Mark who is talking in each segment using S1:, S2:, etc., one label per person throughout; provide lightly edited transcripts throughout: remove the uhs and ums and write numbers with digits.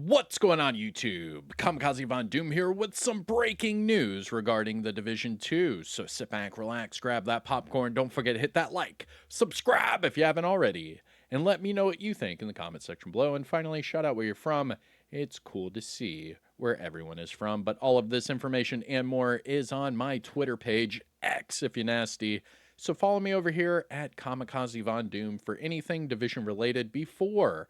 S1: What's going on, YouTube? Kamikazevondoom here with some breaking news regarding the Division 2. So sit back, relax, grab that popcorn. Don't forget to hit that like, subscribe if you haven't already, and let me know what you think in the comment section below. And finally, shout out where you're from. It's cool to see where everyone is from. But all of this information and more is on my Twitter page, X if you're nasty. So follow me over here at Kamikazevondoom for anything Division related before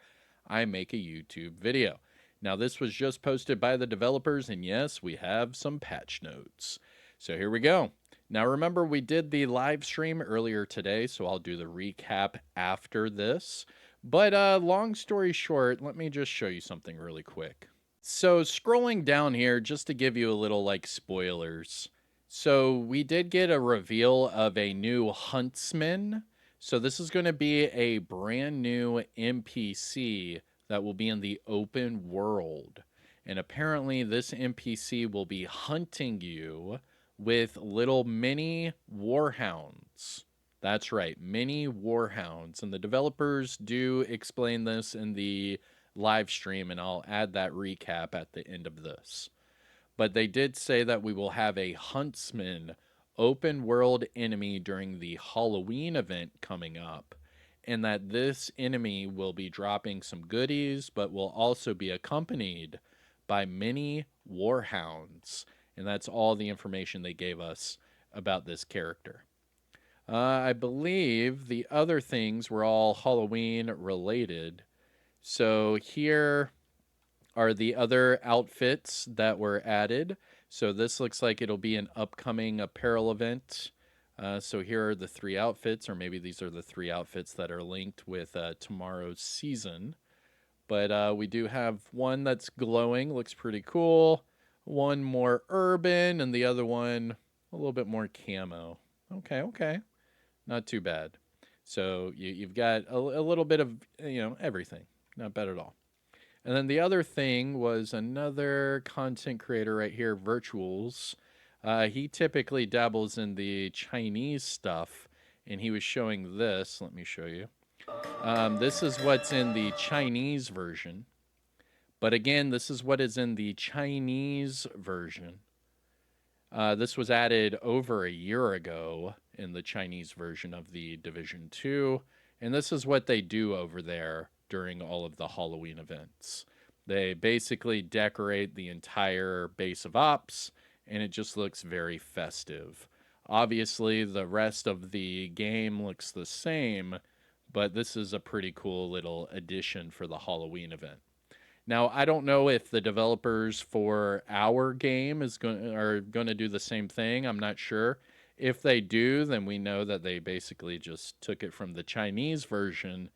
S1: I make a YouTube video. Now, this was just posted by the developers, and yes, we have some patch notes. So here we go. Now, remember, we did the live stream earlier today, so I'll do the recap after this. But long story short, let me just show you something really quick. So scrolling down here, just to give you a little, spoilers. So we did get a reveal of a new huntsman. So this is going to be a brand new NPC that will be in the open world. And apparently this NPC will be hunting you with little mini warhounds. That's right, mini warhounds. And the developers do explain this in the live stream, and I'll add that recap at the end of this. But they did say that we will have a huntsman open world enemy during the Halloween event coming up, and that this enemy will be dropping some goodies, but will also be accompanied by many warhounds. And that's all the information they gave us about this character. I believe the other things were all Halloween related. So here are the other outfits that were added. So this looks like it'll be an upcoming apparel event. So here are the three outfits, or maybe these are the three outfits that are linked with tomorrow's season. But we do have one that's glowing, looks pretty cool. One more urban, and the other one a little bit more camo. Okay. Not too bad. So you've got a little bit of, everything. Not bad at all. And then the other thing was another content creator right here, Virtuals. He typically dabbles in the Chinese stuff, and he was showing this. Let me show you. This is what's in the Chinese version. But again, this is what is in the Chinese version. This was added over a year ago in the Chinese version of the Division 2. And this is what they do over there during all of the Halloween events. They basically decorate the entire base of ops, and it just looks very festive. Obviously, the rest of the game looks the same, but this is a pretty cool little addition for the Halloween event. Now, I don't know if the developers for our game are going to do the same thing. I'm not sure. If they do, then we know that they basically just took it from the Chinese version.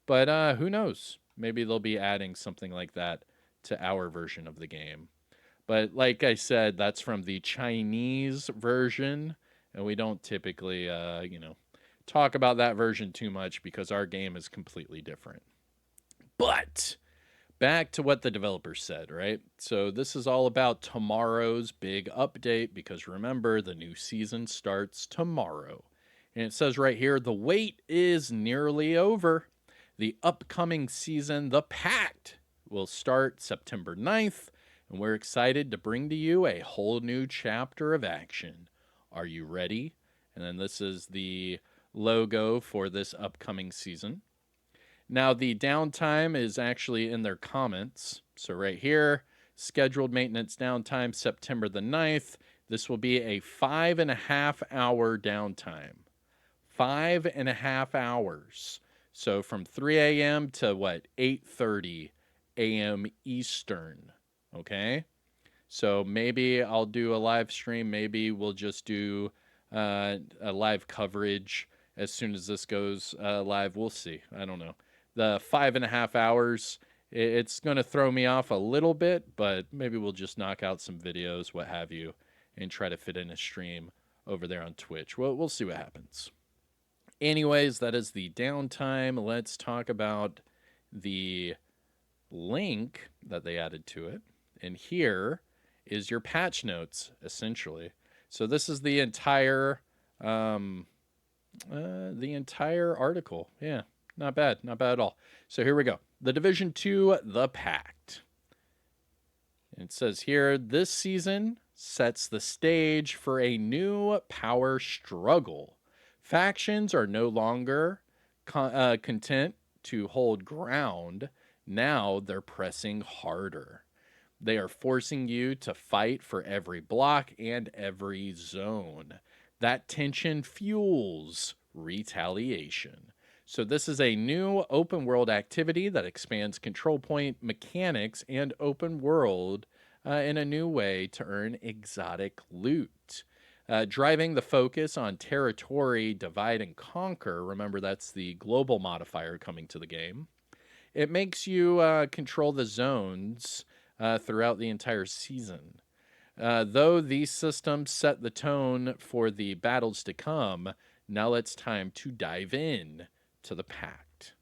S1: But who knows? Maybe they'll be adding something like that to our version of the game. But like I said, that's from the Chinese version, and we don't typically, talk about that version too much because our game is completely different. But back to what the developers said, right? So this is all about tomorrow's big update because remember, the new season starts tomorrow. And it says right here, the wait is nearly over. The upcoming season, The Pact, will start September 9th, and we're excited to bring to you a whole new chapter of action. Are you ready? And then this is the logo for this upcoming season. Now, the downtime is actually in their comments. So right here, scheduled maintenance downtime, September the 9th. This will be a 5.5 hour downtime. 5.5 hours. So from 3 a.m. to 8:30 a.m. Eastern. Okay? So maybe I'll do a live stream. Maybe we'll just do a live coverage as soon as this goes live. We'll see. I don't know. The 5.5 hours, it's going to throw me off a little bit, but maybe we'll just knock out some videos, what have you, and try to fit in a stream over there on Twitch. We'll see what happens. Anyways, that is the downtime. Let's talk about the link that they added to it. And here is your patch notes, essentially. So this is the entire article. Yeah, not bad at all. So here we go. The Division 2, The Pact. It says here, this season sets the stage for a new power struggle. Factions are no longer content to hold ground. Now they're pressing harder. They are forcing you to fight for every block and every zone. That tension fuels retaliation. So, this is a new open world activity that expands control point mechanics and open world in a new way to earn exotic loot. Driving the focus on territory divide and conquer. Remember, that's the global modifier coming to the game. It makes you control the zones throughout the entire season. Though these systems set the tone for the battles to come, now it's time to dive in to the pact.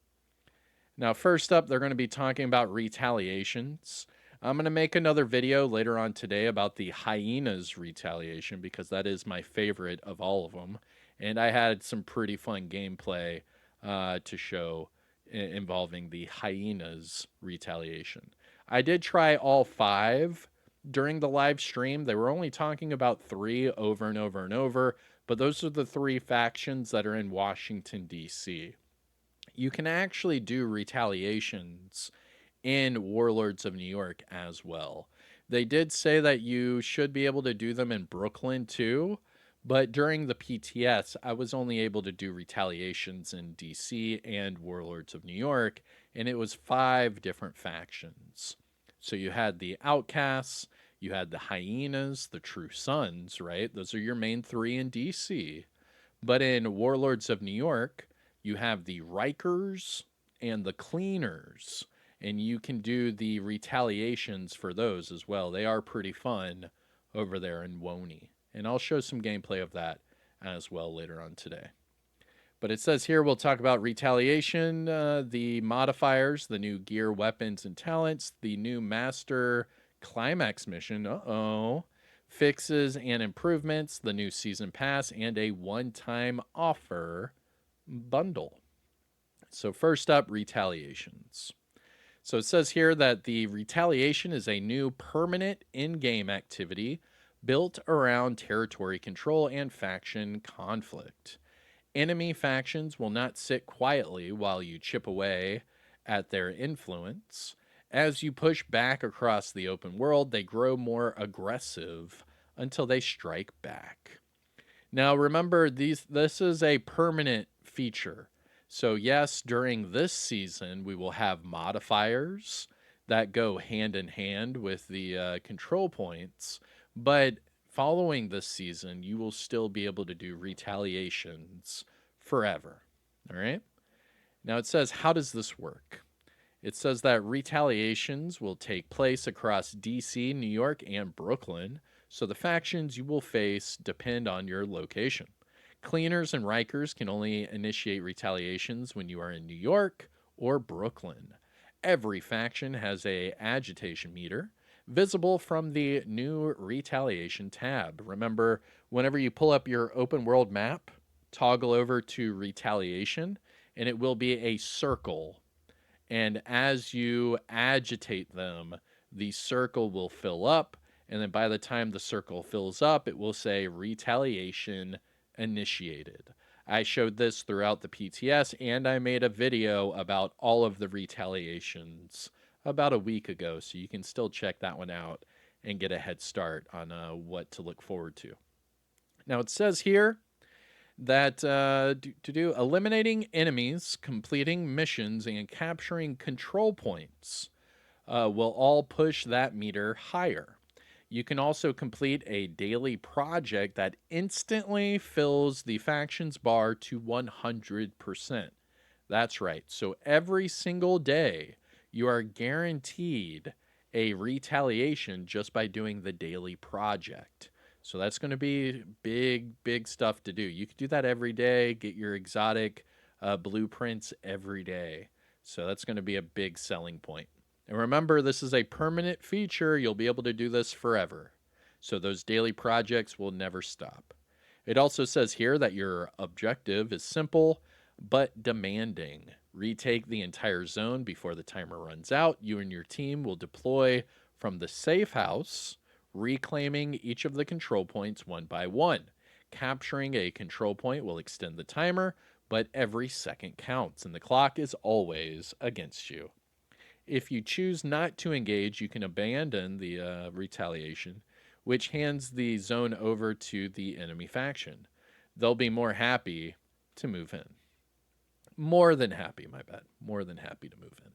S1: Now, first up, they're going to be talking about retaliations. I'm going to make another video later on today about the hyenas retaliation because that is my favorite of all of them. And I had some pretty fun gameplay to show involving the hyenas retaliation. I did try all 5 during the live stream. They were only talking about 3 over and over and over, but those are the 3 factions that are in Washington, D.C. You can actually do retaliations in Warlords of New York as well. They did say that you should be able to do them in Brooklyn too, but during the PTS, I was only able to do retaliations in DC and Warlords of New York, and it was 5 different factions. So you had the Outcasts, you had the Hyenas, the True Sons, right? Those are your main 3 in DC. But in Warlords of New York, you have the Rikers and the Cleaners, and you can do the retaliations for those as well. They are pretty fun over there in Woney. And I'll show some gameplay of that as well later on today. But it says here we'll talk about retaliation, the modifiers, the new gear, weapons, and talents, the new master climax mission, fixes and improvements, the new season pass, and a one-time offer bundle. So first up, retaliations. So it says here that the retaliation is a new permanent in-game activity built around territory control and faction conflict. Enemy factions will not sit quietly while you chip away at their influence. As you push back across the open world, they grow more aggressive until they strike back. Now remember, this is a permanent feature. So yes, during this season, we will have modifiers that go hand in hand with the control points. But following this season, you will still be able to do retaliations forever. All right? Now it says, how does this work? It says that retaliations will take place across DC, New York, and Brooklyn. So the factions you will face depend on your location. Cleaners and Rikers can only initiate retaliations when you are in New York or Brooklyn. Every faction has a agitation meter visible from the new retaliation tab. Remember, whenever you pull up your open world map, toggle over to retaliation, and it will be a circle. And as you agitate them, the circle will fill up, and then by the time the circle fills up, it will say retaliation initiated. I showed this throughout the PTS, and I made a video about all of the retaliations about a week ago, so you can still check that one out and get a head start on what to look forward to. Now it says here that eliminating enemies, completing missions, and capturing control points will all push that meter higher. You can also complete a daily project that instantly fills the faction's bar to 100%. That's right. So every single day, you are guaranteed a retaliation just by doing the daily project. So that's going to be big stuff to do. You can do that every day, get your exotic blueprints every day. So that's going to be a big selling point. And remember, this is a permanent feature. You'll be able to do this forever. So those daily projects will never stop. It also says here that your objective is simple but demanding. Retake the entire zone before the timer runs out. You and your team will deploy from the safe house, reclaiming each of the control points one by one. Capturing a control point will extend the timer, but every second counts, and the clock is always against you. If you choose not to engage, you can abandon the retaliation, which hands the zone over to the enemy faction. They'll be more happy to move in. More than happy, my bad. More than happy to move in.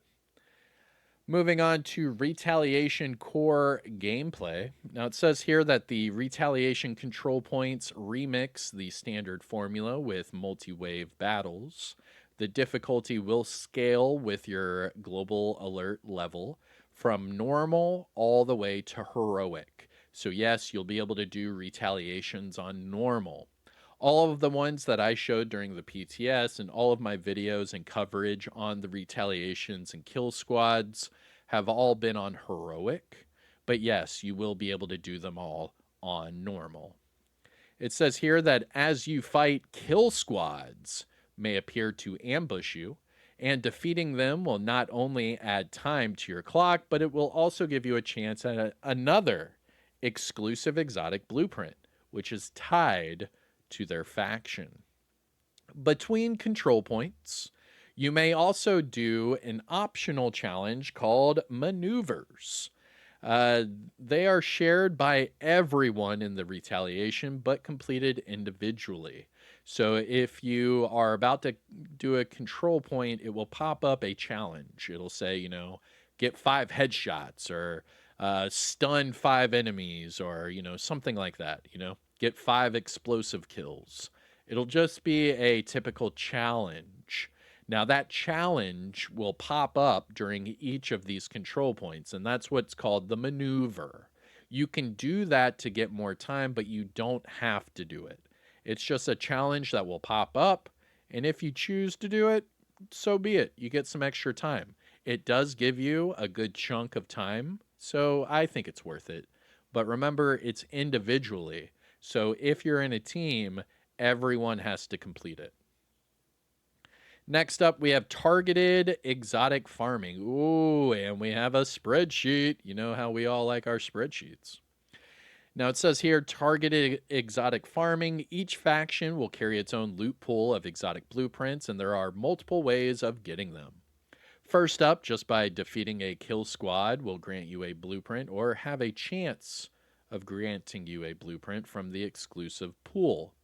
S1: Moving on to Retaliation core gameplay. Now it says here that the Retaliation control points remix the standard formula with multi-wave battles. The difficulty will scale with your global alert level from normal all the way to heroic. So yes, you'll be able to do retaliations on normal. All of the ones that I showed during the PTS and all of my videos and coverage on the retaliations and kill squads have all been on heroic. But yes, you will be able to do them all on normal. It says here that as you fight, kill squads may appear to ambush you, and defeating them will not only add time to your clock, but it will also give you a chance at another exclusive exotic blueprint, which is tied to their faction. Between control points, you may also do an optional challenge called maneuvers. They are shared by everyone in the retaliation, but completed individually. So if you are about to do a control point, it will pop up a challenge. It'll say, get 5 headshots or stun 5 enemies or, something like that, get 5 explosive kills. It'll just be a typical challenge. Now, that challenge will pop up during each of these control points, and that's what's called the maneuver. You can do that to get more time, but you don't have to do it. It's just a challenge that will pop up, and if you choose to do it, so be it. You get some extra time. It does give you a good chunk of time, so I think it's worth it. But remember, it's individually. So if you're in a team, everyone has to complete it. Next up, we have targeted exotic farming. Ooh, and we have a spreadsheet. You know how we all like our spreadsheets. Now it says here, targeted exotic farming. Each faction will carry its own loot pool of exotic blueprints, and there are multiple ways of getting them. First up, just by defeating a kill squad will grant you a blueprint or have a chance of granting you a blueprint from the exclusive pool.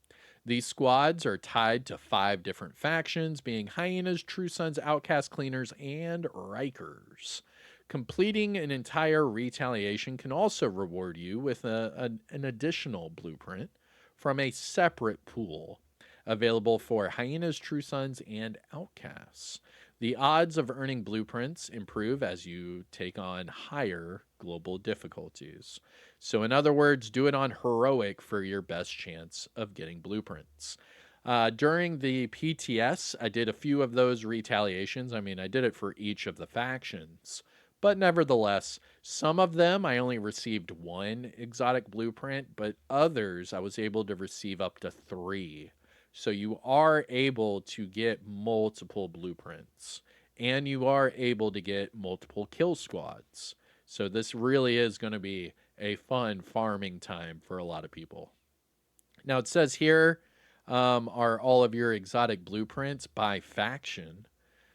S1: These squads are tied to 5 different factions, being Hyenas, True Sons, Outcast Cleaners, and Rikers. Completing an entire retaliation can also reward you with an additional blueprint from a separate pool, available for Hyenas, True Sons, and Outcasts. The odds of earning blueprints improve as you take on higher global difficulties. So in other words, do it on heroic for your best chance of getting blueprints. During the PTS, I did a few of those retaliations. I mean, I did it for each of the factions. But nevertheless, some of them I only received 1 exotic blueprint, but others I was able to receive up to 3. So you are able to get multiple blueprints, and you are able to get multiple kill squads. So this really is going to be a fun farming time for a lot of people. Now it says here are all of your exotic blueprints by faction.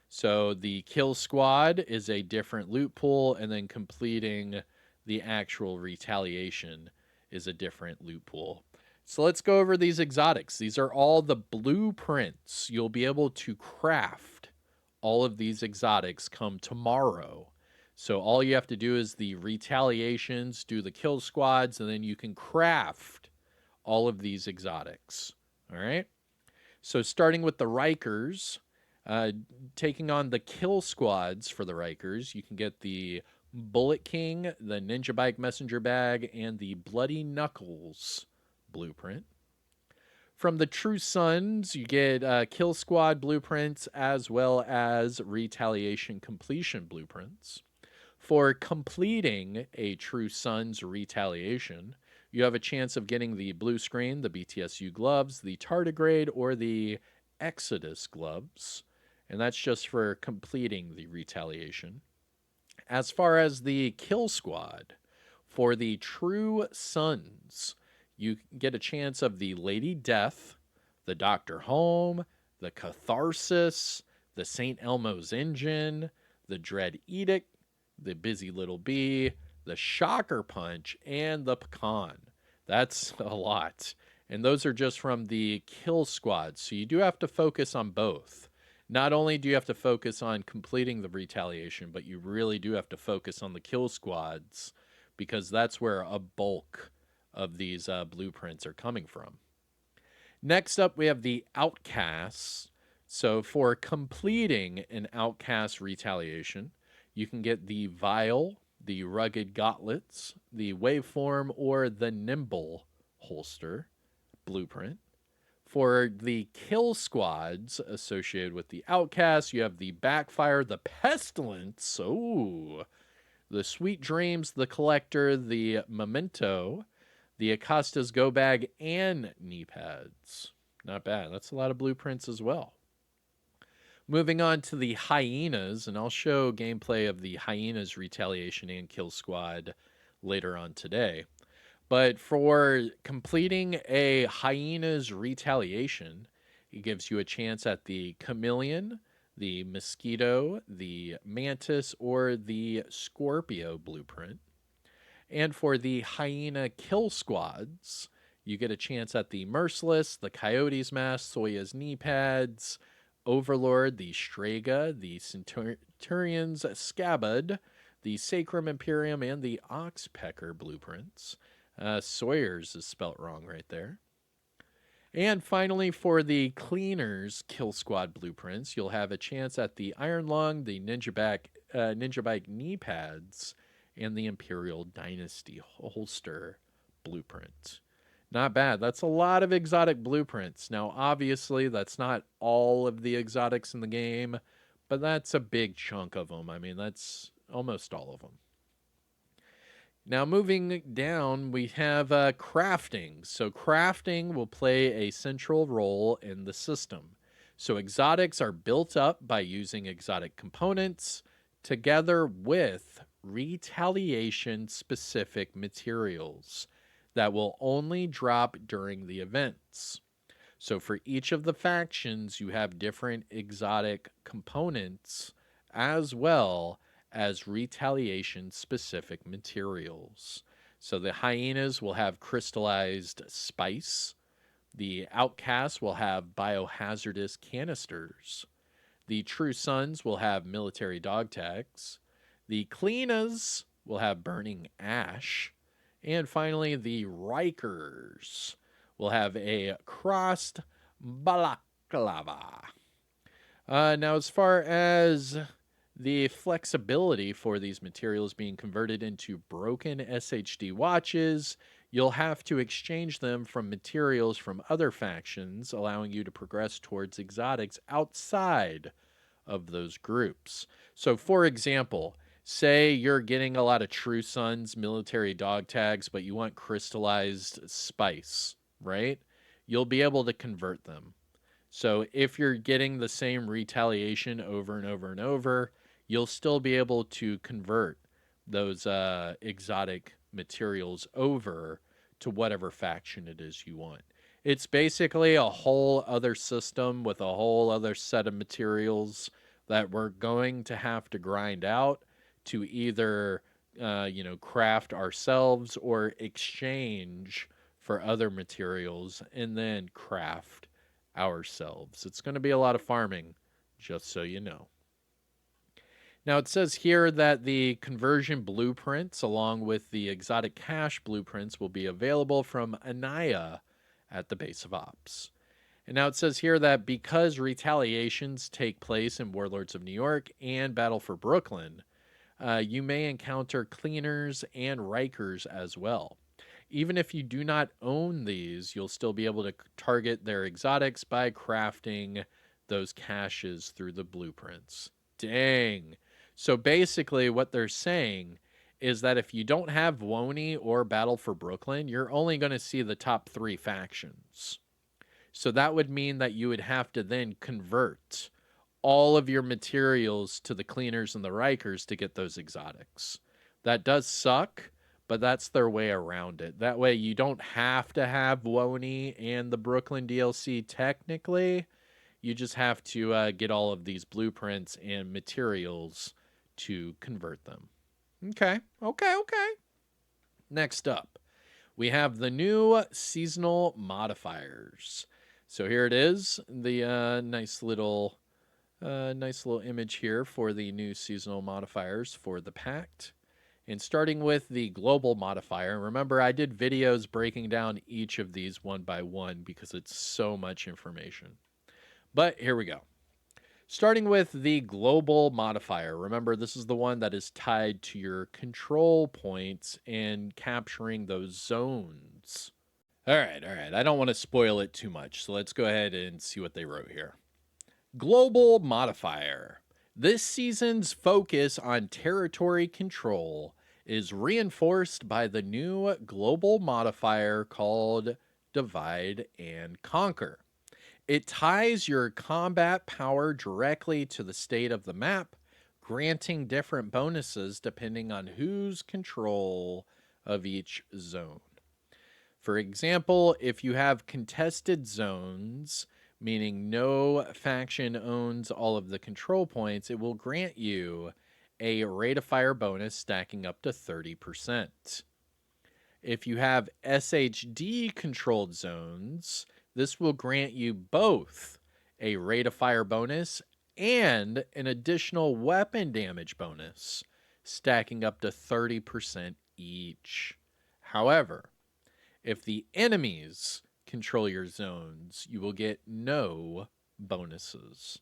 S1: So the kill squad is a different loot pool, and then completing the actual retaliation is a different loot pool. So let's go over these exotics. These are all the blueprints. You'll be able to craft all of these exotics come tomorrow. So all you have to do is the retaliations, do the kill squads, and then you can craft all of these exotics. All right? So starting with the Rikers, taking on the kill squads for the Rikers, you can get the Bullet King, the Ninja Bike Messenger Bag, and the Bloody Knuckles blueprint. From the True Sons, you get kill squad blueprints as well as retaliation completion blueprints. For completing a True Sons retaliation, you have a chance of getting the blue screen, the BTSU gloves, the tardigrade, or the Exodus gloves. And that's just for completing the retaliation. as far as the kill squad, for the True Sons, you get a chance of the Lady Death, the Dr. Home, the Catharsis, the St. Elmo's Engine, the Dread Edict, the Busy Little Bee, the Shocker Punch, and the Pecan. That's a lot. And those are just from the kill squad. So you do have to focus on both. Not only do you have to focus on completing the retaliation, but you really do have to focus on the kill squads because that's where a bulk of these blueprints are coming from. Next up, we have the outcasts. So for completing an outcast retaliation, you can get the vial, the rugged gauntlets, the waveform, or the nimble holster blueprint. For the kill squads associated with the outcast, you have the backfire, the pestilence, the sweet dreams, the collector, the memento, the Acosta's go bag, and knee pads. Not bad. That's a lot of blueprints as well. Moving on to the hyenas, and I'll show gameplay of the hyenas retaliation and kill squad later on today. But for completing a hyena's retaliation, it gives you a chance at the chameleon, the mosquito, the mantis, or the scorpio blueprint. And for the hyena kill squads, you get a chance at the merciless, the coyote's mask, Soya's knee pads, overlord, the strega, the centurion's scabbard, the sacrum imperium, and the oxpecker blueprints. Sawyer's is spelt wrong right there. And finally, for the cleaners kill squad blueprints, you'll have a chance at the iron lung, the ninja bike knee pads, and the imperial dynasty holster blueprint. Not bad. That's a lot of exotic blueprints. Now, obviously, that's not all of the exotics in the game, but that's a big chunk of them. I mean, that's almost all of them. Now, moving down, we have crafting. So crafting will play a central role in the system. So exotics are built up by using exotic components together with retaliation-specific materials that will only drop during the events. So for each of the factions, you have different exotic components as well as retaliation-specific materials. So the hyenas will have crystallized spice. The outcasts will have biohazardous canisters. The true sons will have military dog tags. The cleanas will have burning ash. And finally, the Rikers will have a crossed balaclava. Now, as far as the flexibility for these materials being converted into broken SHD watches, you'll have to exchange them from materials from other factions, allowing you to progress towards exotics outside of those groups. So, for example, say you're getting a lot of True Sons military dog tags, but you want crystallized spice, right? You'll be able to convert them. So if you're getting the same retaliation over and over and over, you'll still be able to convert those exotic materials over to whatever faction it is you want. It's basically a whole other system with a whole other set of materials that we're going to have to grind out to either, craft ourselves or exchange for other materials and then craft ourselves. It's going to be a lot of farming, just so you know. Now, it says here that the conversion blueprints, along with the exotic cache blueprints, will be available from Anaya at the base of ops. And now it says here that because retaliations take place in Warlords of New York and Battle for Brooklyn, you may encounter cleaners and Rikers as well. Even if you do not own these, you'll still be able to target their exotics by crafting those caches through the blueprints. Dang. So basically what they're saying is that if you don't have Woney or Battle for Brooklyn, you're only going to see the top 3 factions. So that would mean that you would have to then convert all of your materials to the cleaners and the Rikers to get those exotics. That does suck, but that's their way around it. That way you don't have to have Woney and the Brooklyn DLC technically. You just have to get all of these blueprints and materials to convert them. Okay. Next up, we have the new seasonal modifiers. So here it is, the nice little image here for the new seasonal modifiers for the Pact. And starting with the global modifier, remember I did videos breaking down each of these one by one because it's so much information. But here we go. Starting with the global modifier. Remember, this is the one that is tied to your control points and capturing those zones. All right. I don't want to spoil it too much, so let's go ahead and see what they wrote here. Global modifier. This season's focus on territory control is reinforced by the new global modifier called Divide and Conquer. It ties your combat power directly to the state of the map, granting different bonuses depending on whose control of each zone. For example, if you have contested zones, meaning no faction owns all of the control points, it will grant you a rate of fire bonus stacking up to 30%. If you have SHD controlled zones, this will grant you both a rate of fire bonus and an additional weapon damage bonus, stacking up to 30% each. However, if the enemies control your zones, you will get no bonuses.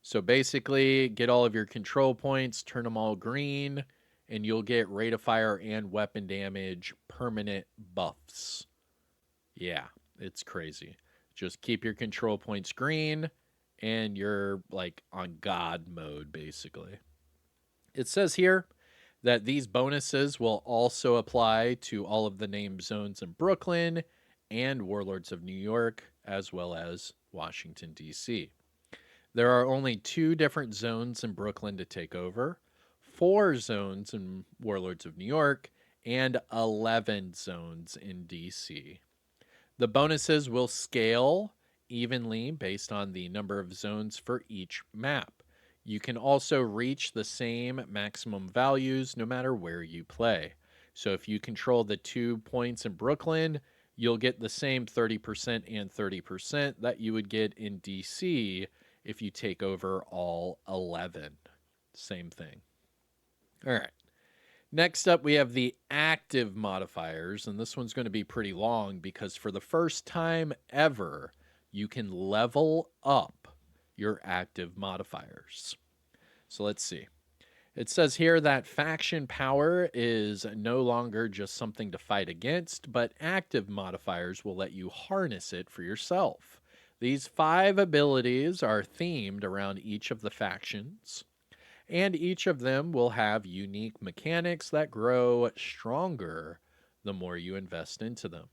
S1: So basically, get all of your control points, turn them all green, and you'll get rate of fire and weapon damage permanent buffs. Yeah, it's crazy. Just keep your control points green, and you're like on God mode, basically. It says here that these bonuses will also apply to all of the named zones in Brooklyn and Warlords of New York, as well as Washington, D.C. There are only 2 different zones in Brooklyn to take over, 4 zones in Warlords of New York, and 11 zones in D.C. The bonuses will scale evenly based on the number of zones for each map. You can also reach the same maximum values no matter where you play. So if you control the 2 points in Brooklyn, you'll get the same 30% and 30% that you would get in DC if you take over all 11. Same thing. All right. Next up, we have the active modifiers, and this one's going to be pretty long because for the first time ever, you can level up your active modifiers. So let's see. It says here that faction power is no longer just something to fight against, but active modifiers will let you harness it for yourself. These 5 abilities are themed around each of the factions, and each of them will have unique mechanics that grow stronger the more you invest into them.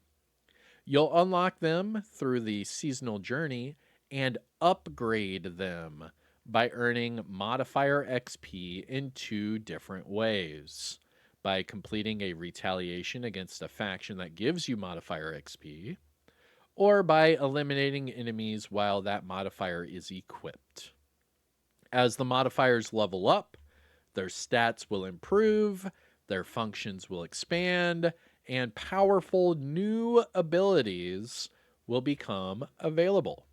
S1: You'll unlock them through the seasonal journey and upgrade them by earning modifier XP in 2 different ways. By completing a retaliation against a faction that gives you modifier XP, or by eliminating enemies while that modifier is equipped. As the modifiers level up, their stats will improve, their functions will expand, and powerful new abilities will become available.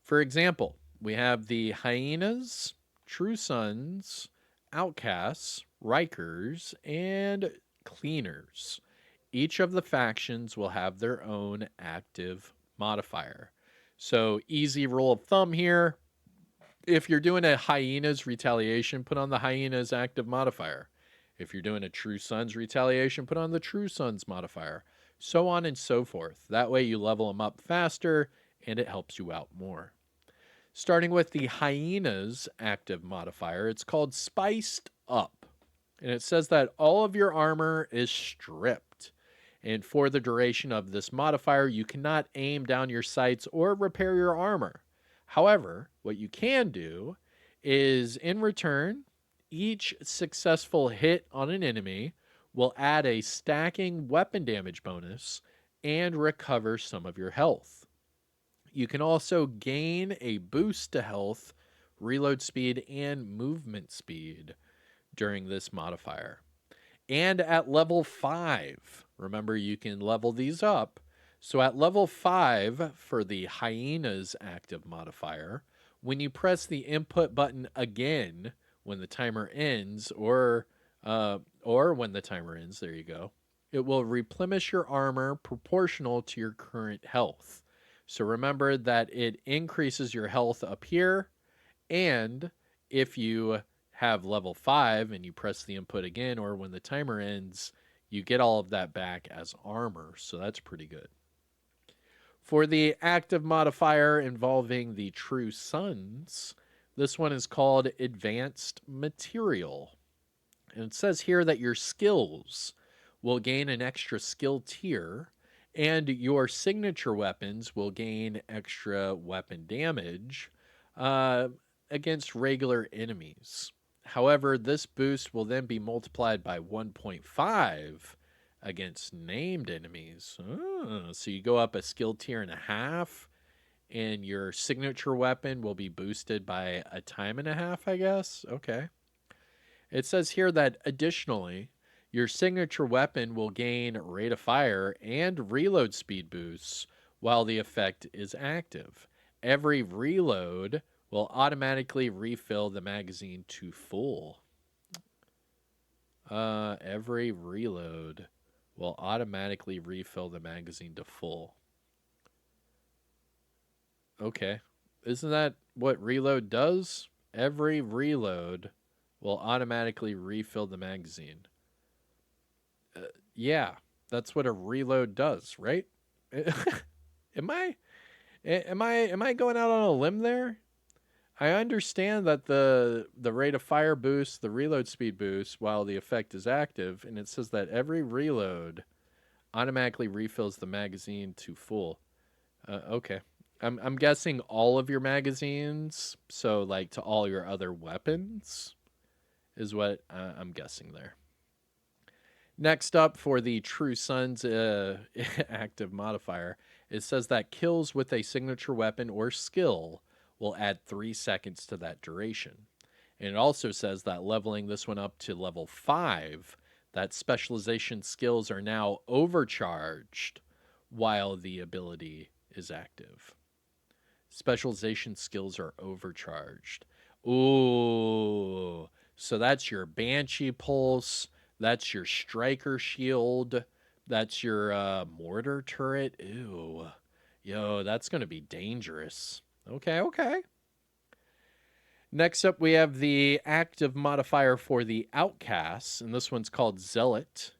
S1: For example, we have the Hyenas, True Sons, Outcasts, Rikers, and Cleaners. Each of the factions will have their own active modifier. So easy rule of thumb here. If you're doing a Hyenas retaliation, put on the Hyenas active modifier. If you're doing a True Sons retaliation, put on the True Sons modifier. So on and so forth. That way you level them up faster and it helps you out more. Starting with the Hyenas active modifier, it's called Spiced Up. And it says that all of your armor is stripped. And for the duration of this modifier, you cannot aim down your sights or repair your armor. However, what you can do is in return, each successful hit on an enemy will add a stacking weapon damage bonus and recover some of your health. You can also gain a boost to health, reload speed, and movement speed during this modifier. And at level 5, remember you can level these up. So at level 5 for the hyena's active modifier, when you press the input button again when the timer ends, or when the timer ends, there you go, it will replenish your armor proportional to your current health. So remember that it increases your health up here, and if you have level 5 and you press the input again, or when the timer ends, you get all of that back as armor. So that's pretty good. For the active modifier involving the True Sons, this one is called Advanced Material. And it says here that your skills will gain an extra skill tier, and your signature weapons will gain extra weapon damage against regular enemies. However, this boost will then be multiplied by 1.5 against named enemies. So you go up a skill tier and a half, and your signature weapon will be boosted by a time and a half, I guess. Okay. It says here that additionally, your signature weapon will gain rate of fire and reload speed boosts while the effect is active. Every reload will automatically refill the magazine to full. Every reload will automatically refill the magazine to full. Okay. Isn't that what reload does? Every reload will automatically refill the magazine. Yeah, that's what a reload does, right? am I going out on a limb there? I understand that the rate of fire boosts the reload speed boost while the effect is active, and it says that every reload automatically refills the magazine to full. Okay. I'm guessing all of your magazines, so like to all your other weapons, is what I'm guessing there. Next up for the True Sons active modifier, it says that kills with a signature weapon or skill will add 3 seconds to that duration. And it also says that leveling this one up to level 5, that specialization skills are now overcharged while the ability is active. Specialization skills are overcharged. Ooh, so that's your Banshee Pulse. That's your Striker Shield. That's your Mortar Turret. Ew. Yo, that's going to be dangerous. Okay. Next up, we have the active modifier for the Outcasts, and this one's called Zealot.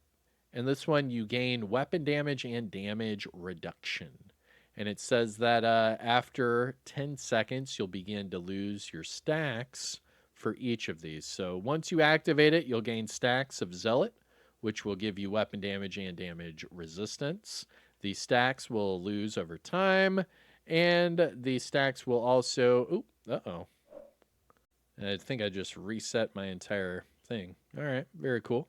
S1: And this one, you gain weapon damage and damage reduction. And it says that after 10 seconds, you'll begin to lose your stacks for each of these. So once you activate it, you'll gain stacks of Zealot, which will give you weapon damage and damage resistance. The stacks will lose over time, and the stacks will also... I think I just reset my entire thing. All right, very cool.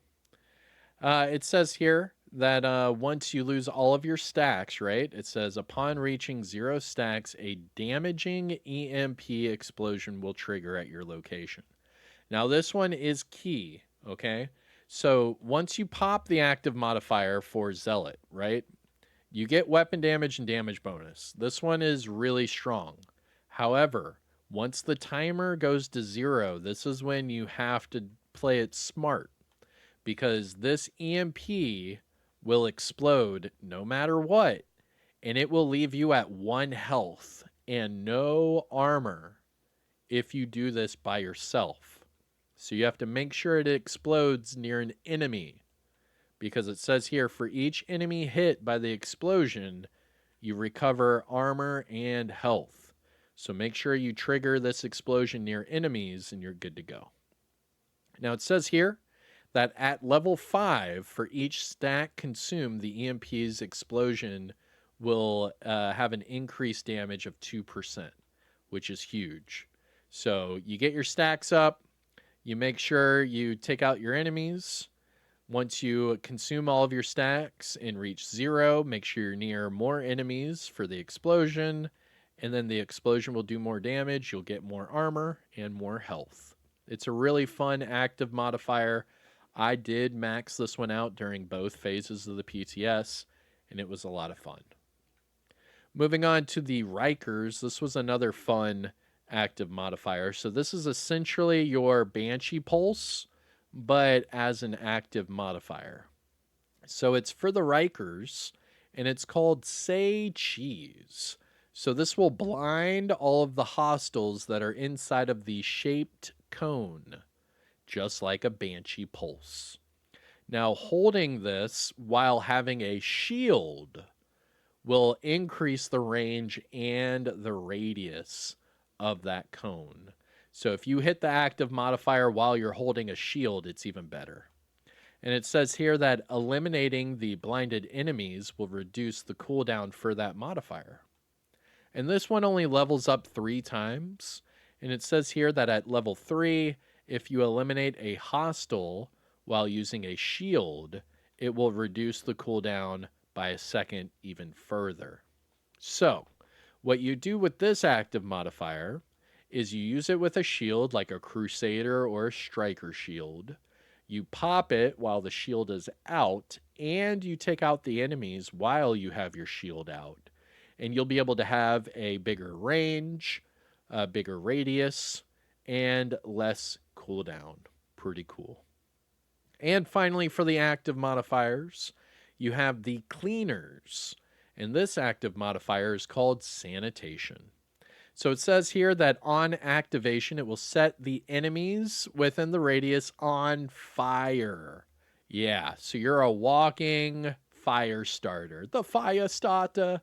S1: It says here that once you lose all of your stacks, right? It says upon reaching 0 stacks, a damaging EMP explosion will trigger at your location. Now, this one is key, okay? So once you pop the active modifier for Zealot, right? You get weapon damage and damage bonus. This one is really strong. However, once the timer goes to 0, this is when you have to play it smart, because this EMP will explode no matter what, and it will leave you at 1 health and no armor if you do this by yourself. So you have to make sure it explodes near an enemy, because it says here for each enemy hit by the explosion, you recover armor and health. So make sure you trigger this explosion near enemies and you're good to go. Now it says here that at level 5, for each stack consumed, the EMP's explosion will have an increased damage of 2%, which is huge. So you get your stacks up, you make sure you take out your enemies. Once you consume all of your stacks and reach 0, make sure you're near more enemies for the explosion, and then the explosion will do more damage. You'll get more armor and more health. It's a really fun active modifier. I did max this one out during both phases of the PTS, and it was a lot of fun. Moving on to the Rikers, this was another fun active modifier. So this is essentially your Banshee Pulse, but as an active modifier. So it's for the Rikers, and it's called Say Cheese. So this will blind all of the hostiles that are inside of the shaped cone, just like a Banshee Pulse. Now, holding this while having a shield will increase the range and the radius of that cone. So if you hit the active modifier while you're holding a shield, it's even better. And it says here that eliminating the blinded enemies will reduce the cooldown for that modifier. And this one only levels up 3 times. And it says here that at level 3, if you eliminate a hostile while using a shield, it will reduce the cooldown by a second even further. So, what you do with this active modifier is you use it with a shield like a Crusader or a Striker shield. You pop it while the shield is out, and you take out the enemies while you have your shield out. And you'll be able to have a bigger range, a bigger radius, and less cooldown. Pretty cool. And finally, for the active modifiers, you have the Cleaners. And this active modifier is called Sanitation. So it says here that on activation, it will set the enemies within the radius on fire. Yeah, so you're a walking fire starter. The fire starter.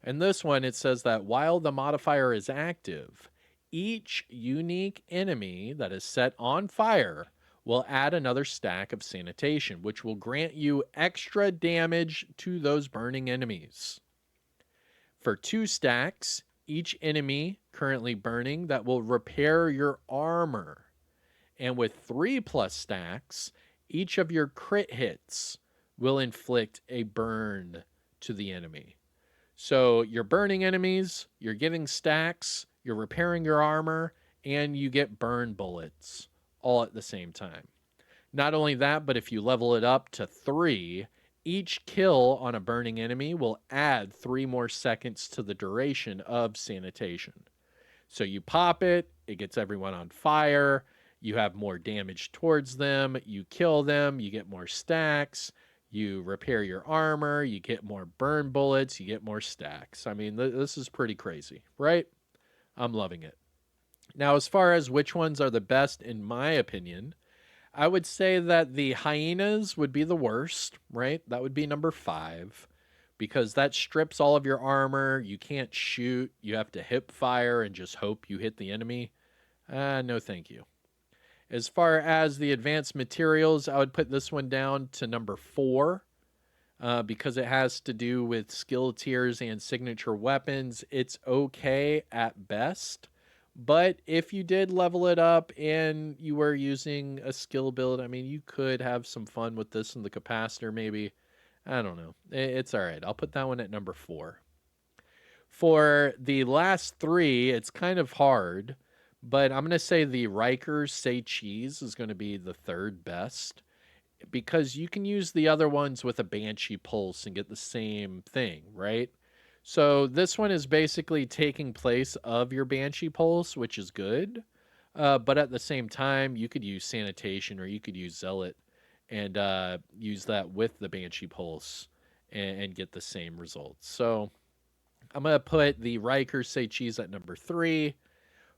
S1: And this one, it says that while the modifier is active, each unique enemy that is set on fire will add another stack of sanitation, which will grant you extra damage to those burning enemies. For 2 stacks, each enemy currently burning that will repair your armor. And with 3+ stacks, each of your crit hits will inflict a burn to the enemy. So you're burning enemies, you're getting stacks, you're repairing your armor, and you get burn bullets all at the same time. Not only that, but if you level it up to 3, each kill on a burning enemy will add 3 more seconds to the duration of sanitation. So you pop it, it gets everyone on fire, you have more damage towards them, you kill them, you get more stacks, you repair your armor, you get more burn bullets, you get more stacks. I mean, this is pretty crazy, right? I'm loving it. Now, as far as which ones are the best, in my opinion, I would say that the hyenas would be the worst, right? That would be number 5, because that strips all of your armor. You can't shoot. You have to hip fire and just hope you hit the enemy. No, thank you. As far as the advanced materials, I would put this one down to number 4, because it has to do with skill tiers and signature weapons. It's okay at best. But if you did level it up and you were using a skill build, I mean, you could have some fun with this in the capacitor, maybe. I don't know. It's all right. I'll put that one at number 4. For the last 3, it's kind of hard, but I'm going to say the Rikers Say Cheese is going to be the 3rd best, because you can use the other ones with a Banshee Pulse and get the same thing, right? So this one is basically taking place of your Banshee Pulse, which is good. But at the same time, you could use Sanitation or you could use Zealot and use that with the Banshee Pulse and get the same results. So I'm going to put the Rikers Say Cheese at number 3.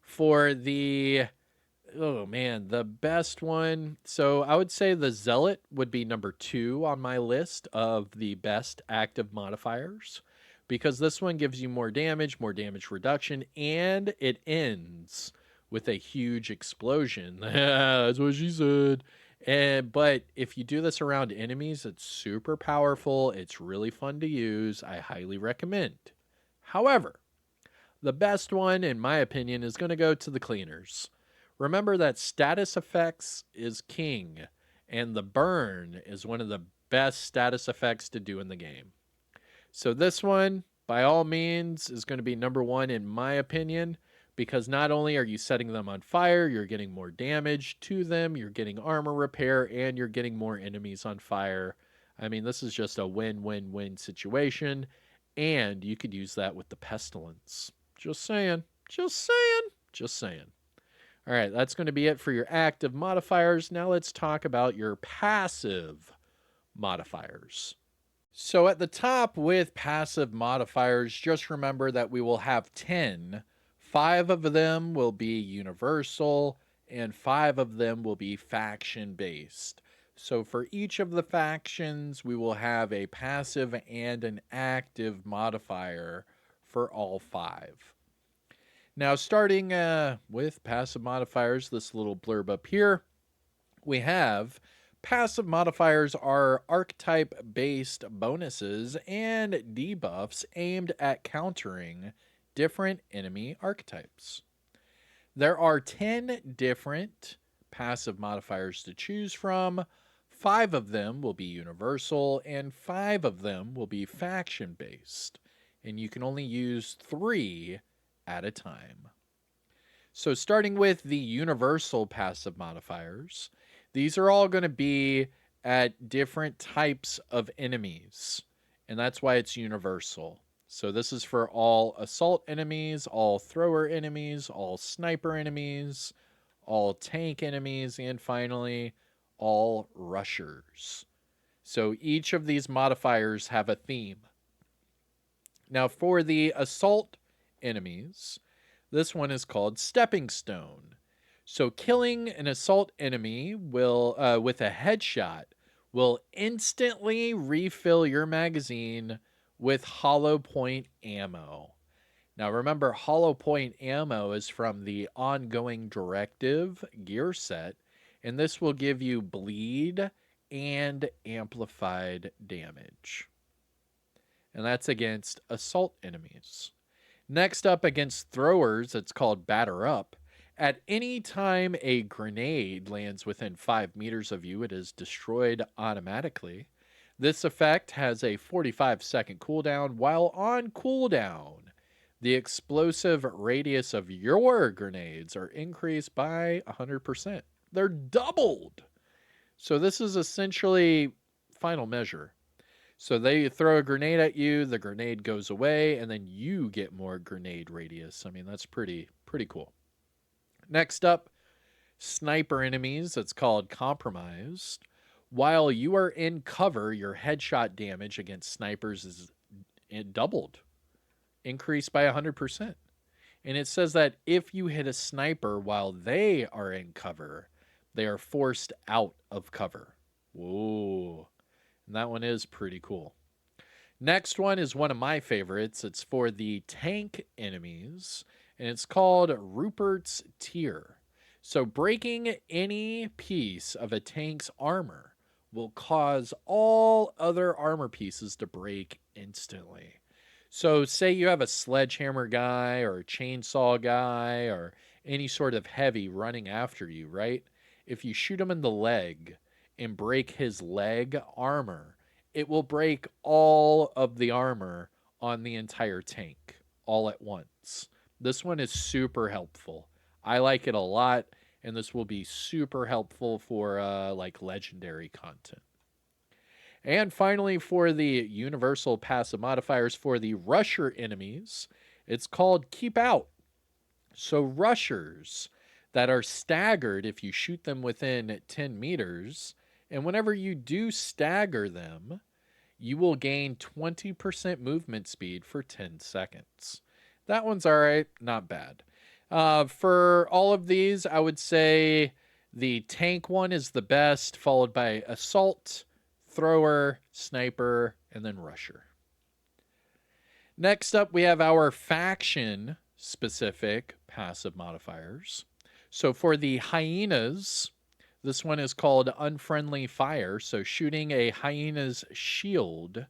S1: For the, oh man, the best one. So I would say the Zealot would be number 2 on my list of the best active modifiers, because this one gives you more damage reduction, and it ends with a huge explosion. That's what she said. But if you do this around enemies, it's super powerful. It's really fun to use. I highly recommend. However, The best one, in my opinion, is going to go to the cleaners. Remember that status effects is king, and the burn is one of the best status effects to do in the game. So this one, by all means, is going to be number one in my opinion, because not only are you setting them on fire, you're getting more damage to them, you're getting armor repair, and you're getting more enemies on fire. I mean, this is just a win-win-win situation, and you could use that with the pestilence. Just saying. Just saying. Just saying. All right, that's going to be it for your active modifiers. Now let's talk about your passive modifiers. So at the top with passive modifiers, just remember that we will have 10. 5 of them will be universal, and 5 of them will be faction based. So for each of the factions, we will have a passive and an active modifier for all 5. Now, starting with passive modifiers, this little blurb up here, we have passive modifiers are archetype-based bonuses and debuffs aimed at countering different enemy archetypes. There are 10 different passive modifiers to choose from. 5 of them will be universal, and 5 of them will be faction-based. And you can only use 3 at a time. So starting with the universal passive modifiers, these are all going to be at different types of enemies, and that's why it's universal. So this is for all assault enemies, all thrower enemies, all sniper enemies, all tank enemies, and finally, all rushers. So each of these modifiers have a theme. Now for the assault enemies, this one is called Stepping Stone. So killing an assault enemy will, with a headshot, will instantly refill your magazine with hollow point ammo. Now remember, hollow point ammo is from the ongoing directive gear set, and this will give you bleed and amplified damage. And that's against assault enemies. Next up, against throwers, it's called Batter Up. At any time a grenade lands within 5 meters of you, it is destroyed automatically. This effect has a 45-second cooldown. While on cooldown, the explosive radius of your grenades are increased by 100%. They're doubled. So this is essentially final measure. So they throw a grenade at you, the grenade goes away, and then you get more grenade radius. I mean, that's pretty cool. Next up, sniper enemies. It's called Compromised. While you are in cover, your headshot damage against snipers is doubled, increased by 100%. And it says that if you hit a sniper while they are in cover, they are forced out of cover. Whoa. And that one is pretty cool. Next one is one of my favorites. It's for the tank enemies, and it's called Rupert's Tear. So breaking any piece of a tank's armor will cause all other armor pieces to break instantly. So say you have a sledgehammer guy or a chainsaw guy or any sort of heavy running after you, right? If you shoot him in the leg and break his leg armor, it will break all of the armor on the entire tank all at once. This one is super helpful. I like it a lot, and this will be super helpful for like legendary content. And finally, for the universal passive modifiers for the rusher enemies, it's called Keep Out. So rushers that are staggered if you shoot them within 10 meters, and whenever you do stagger them, you will gain 20% movement speed for 10 seconds. That one's all right, not bad. For all of these, I would say the tank one is the best, followed by assault, thrower, sniper, and then rusher. Next up, we have our faction-specific passive modifiers. So for the hyenas, this one is called Unfriendly Fire. So shooting a hyena's shield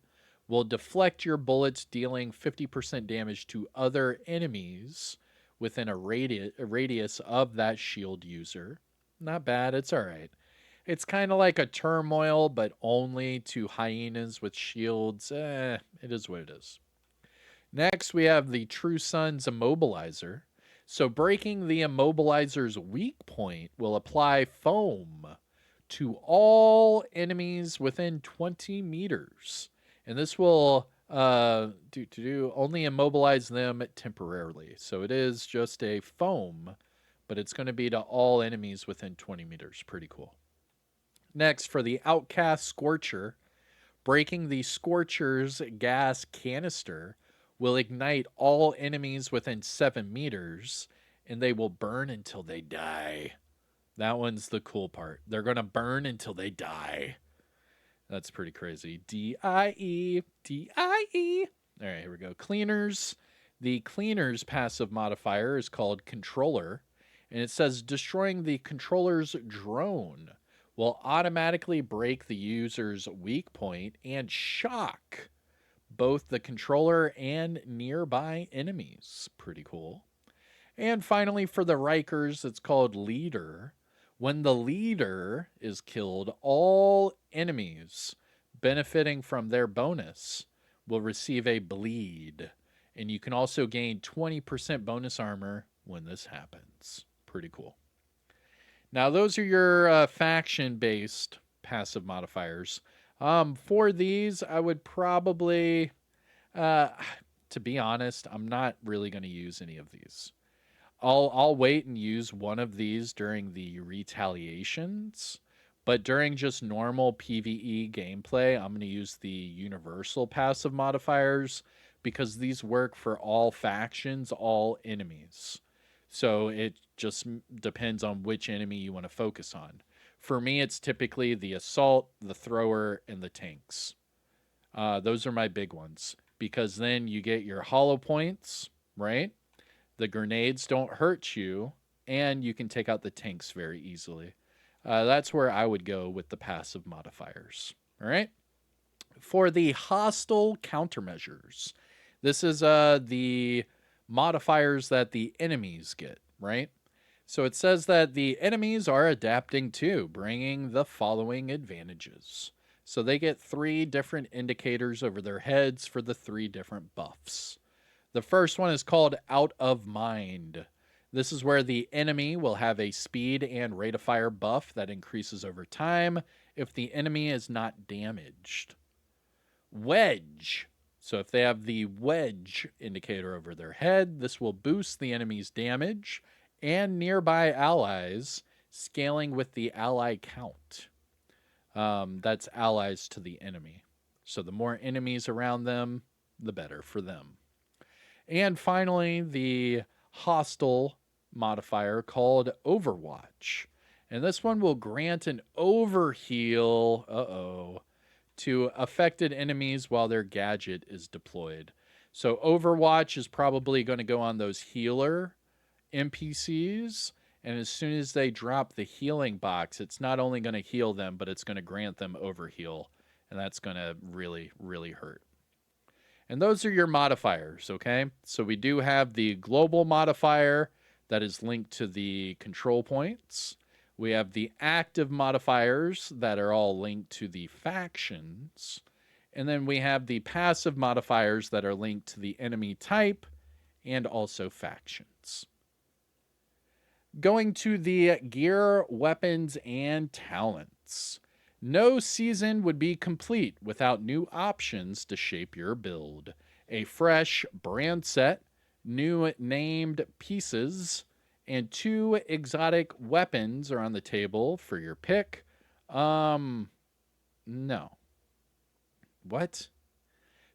S1: will deflect your bullets, dealing 50% damage to other enemies within a radius of that shield user. Not bad, it's alright. It's kind of like a turmoil, but only to hyenas with shields. It is what it is. Next, we have the True Sun's Immobilizer. So breaking the Immobilizer's weak point will apply foam to all enemies within 20 meters. And this will only immobilize them temporarily. So it is just a foam, but it's going to be to all enemies within 20 meters. Pretty cool. Next, for the Outcast Scorcher, breaking the Scorcher's gas canister will ignite all enemies within 7 meters, and they will burn until they die. That one's the cool part. They're going to burn until they die. That's pretty crazy. D-I-E, D-I-E. All right, here we go. Cleaners. The Cleaner's passive modifier is called Controller, and it says destroying the controller's drone will automatically break the user's weak point and shock both the controller and nearby enemies. Pretty cool. And finally, for the Rikers, it's called Leader. When the leader is killed, all enemies benefiting from their bonus will receive a bleed. And you can also gain 20% bonus armor when this happens. Pretty cool. Now, those are your faction-based passive modifiers. For these, I would probably, to be honest, I'm not really going to use any of these. I'll wait and use one of these during the retaliations, but during just normal PvE gameplay, I'm going to use the universal passive modifiers because these work for all factions, all enemies. So it just depends on which enemy you want to focus on. For me, it's typically the assault, the thrower, and the tanks. Those are my big ones because then you get your hollow points, right? The grenades don't hurt you, and you can take out the tanks very easily. That's where I would go with the passive modifiers. All right. For the hostile countermeasures, this is the modifiers that the enemies get, right? So it says that the enemies are adapting too, bringing the following advantages. So they get 3 different indicators over their heads for the 3 different buffs. The first one is called Out of Mind. This is where the enemy will have a speed and rate of fire buff that increases over time if the enemy is not damaged. Wedge. So if they have the wedge indicator over their head, this will boost the enemy's damage and nearby allies, scaling with the ally count. That's allies to the enemy. So the more enemies around them, the better for them. And finally, the hostile modifier called Overwatch. And this one will grant an overheal, to affected enemies while their gadget is deployed. So Overwatch is probably going to go on those healer NPCs. And as soon as they drop the healing box, it's not only going to heal them, but it's going to grant them overheal. And that's going to really, really hurt. And those are your modifiers, okay? So we do have the global modifier that is linked to the control points. We have the active modifiers that are all linked to the factions. And then we have the passive modifiers that are linked to the enemy type and also factions. Going to the gear, weapons, and talents. No season would be complete without new options to shape your build. A fresh brand set, new named pieces, and 2 exotic weapons are on the table for your pick. No. What?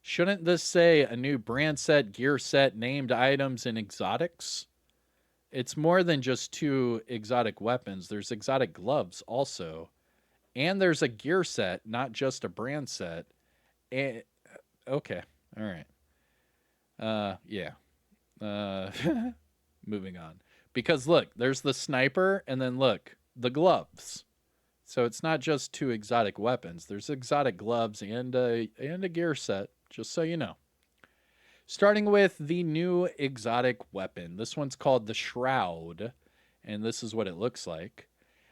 S1: Shouldn't this say a new brand set, gear set, named items, and exotics? It's more than just 2 exotic weapons. There's exotic gloves also. And there's a gear set, not just a brand set. Okay. All right. Yeah. Moving on. Because look, there's the sniper, and then look, the gloves. So it's not just 2 exotic weapons. There's exotic gloves and a gear set. just so you know. Starting with the new exotic weapon. This one's called the Shroud, and this is what it looks like.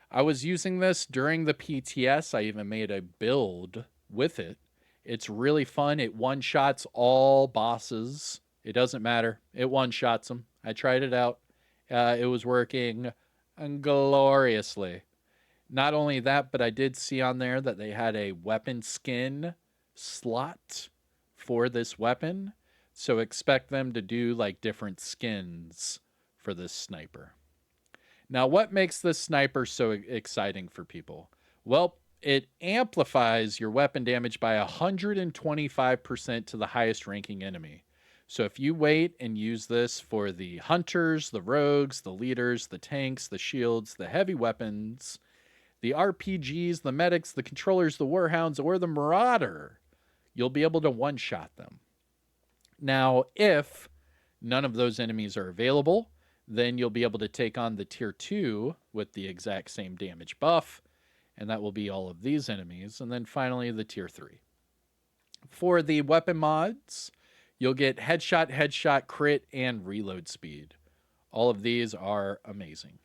S1: I was using this during the PTS. I even made a build with it. It's really fun. It one-shots all bosses. It doesn't matter. It one-shots them. I tried it out. It was working gloriously. Not only that, but I did see on there that they had a weapon skin slot for this weapon. So expect them to do like different skins for this sniper. Now, what makes this sniper so exciting for people? Well, it amplifies your weapon damage by 125% to the highest ranking enemy. So if you wait and use this for the hunters, the rogues, the leaders, the tanks, the shields, the heavy weapons, the RPGs, the medics, the controllers, the warhounds, or the marauder, you'll be able to one-shot them. Now, if none of those enemies are available, then you'll be able to take on the tier 2 with the exact same damage buff, and that will be all of these enemies, and then finally the tier 3. For the weapon mods, you'll get headshot, crit, and reload speed. All of these are amazing.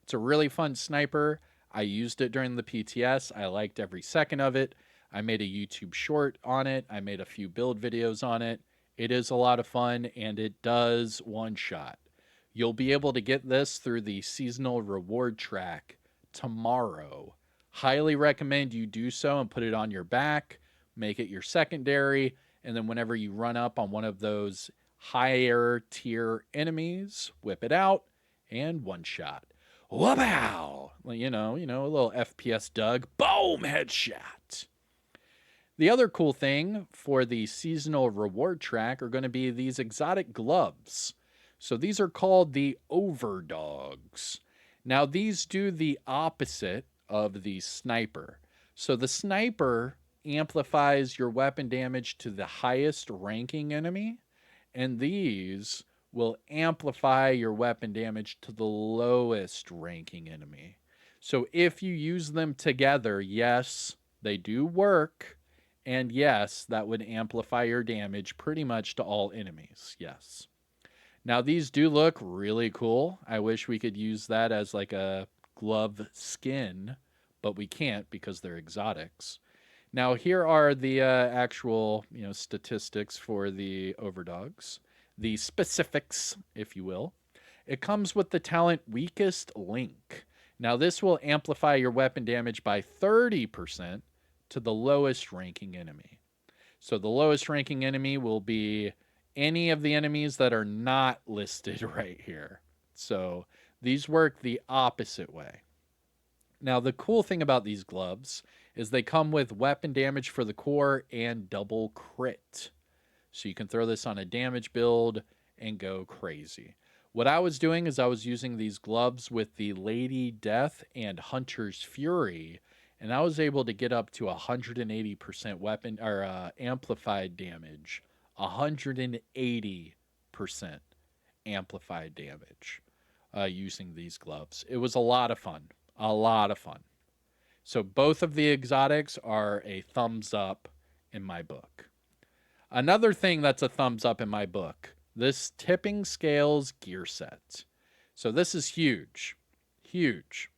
S1: It's a really fun sniper. I used it during the PTS. I liked every second of it. I made a YouTube short on it. I made a few build videos on it. It is a lot of fun, and it does one-shot. You'll be able to get this through the seasonal reward track tomorrow. Highly recommend you do so and put it on your back, make it your secondary, and then whenever you run up on one of those higher tier enemies, whip it out and one-shot. Wow! You know, a little FPS Doug. Boom! Headshot! The other cool thing for the seasonal reward track are going to be these exotic gloves. So these are called the Overdogs. Now these do the opposite of the sniper. So the sniper amplifies your weapon damage to the highest ranking enemy, and these will amplify your weapon damage to the lowest ranking enemy. So if you use them together, yes, they do work. And yes, that would amplify your damage pretty much to all enemies. Yes. Now, these do look really cool. I wish we could use that as like a glove skin, but we can't because they're exotics. Now, here are the actual, statistics for the Overdogs. The specifics, if you will. It comes with the talent Weakest Link. Now, this will amplify your weapon damage by 30% to the lowest ranking enemy. So the lowest ranking enemy will be any of the enemies that are not listed right here. So these work the opposite way. Now, the cool thing about these gloves is they come with weapon damage for the core and double crit. So you can throw this on a damage build and go crazy. What I was doing is I was using these gloves with the Lady Death and Hunter's Fury, and I was able to get up to 180% weapon or amplified damage. 180% amplified damage using these gloves. It was a lot of fun. A lot of fun. So both of the exotics are a thumbs up in my book. Another thing that's a thumbs up in my book, this Tipping Scales gear set. So this is huge. Huge.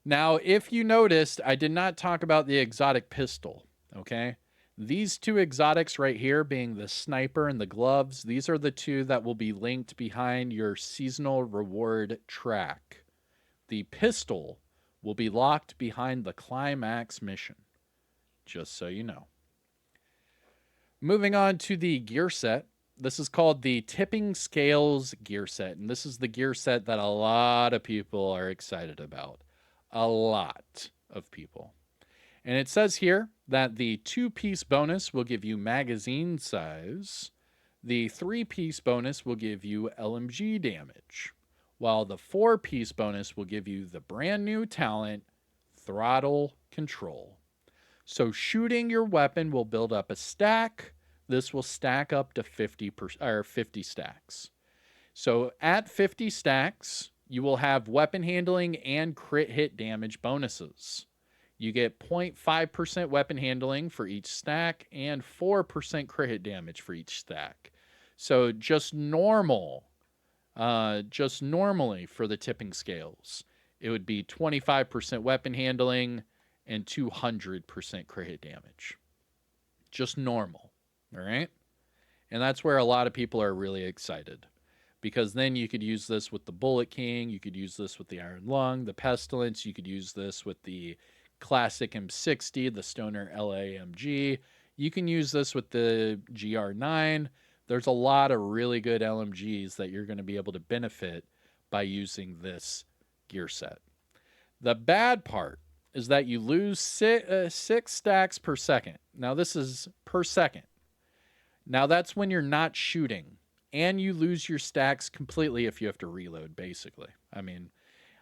S1: Now, if you noticed, I did not talk about the exotic pistol, okay? These two exotics right here, being the sniper and the gloves, these are the two that will be linked behind your seasonal reward track. The pistol will be locked behind the Climax mission, just so you know. Moving on to the gear set. This is called the Tipping Scales gear set, and this is the gear set that a lot of people are excited about. A lot of people. And it says here that the 2-piece bonus will give you magazine size. The 3-piece bonus will give you LMG damage, while the 4-piece bonus will give you the brand new talent, Throttle Control. So shooting your weapon will build up a stack. This will stack up to 50 stacks. So at 50 stacks, you will have weapon handling and crit hit damage bonuses. You get 0.5% weapon handling for each stack and 4% crit hit damage for each stack. So just normally for the tipping scales, it would be 25% weapon handling and 200% crit hit damage. Just normal, all right? And that's where a lot of people are really excited, because then you could use this with the Bullet King, you could use this with the Iron Lung, the Pestilence, you could use this with the classic M60, the Stoner LAMG. You can use this with the GR9. There's a lot of really good LMGs that you're going to be able to benefit by using this gear set. The bad part is that you lose 6 stacks per second. Now, this is per second. Now, that's when you're not shooting, and you lose your stacks completely if you have to reload, basically. I mean,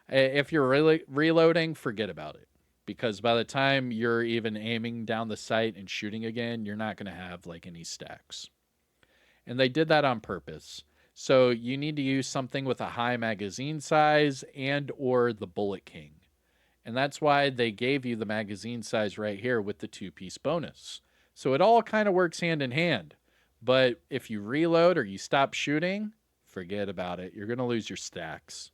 S1: if you're really reloading, forget about it, because by the time you're even aiming down the sight and shooting again, you're not going to have like any stacks. And they did that on purpose. So you need to use something with a high magazine size and or the Bullet King. And that's why they gave you the magazine size right here with the 2-piece bonus. So it all kind of works hand in hand. But if you reload or you stop shooting, forget about it. You're going to lose your stacks.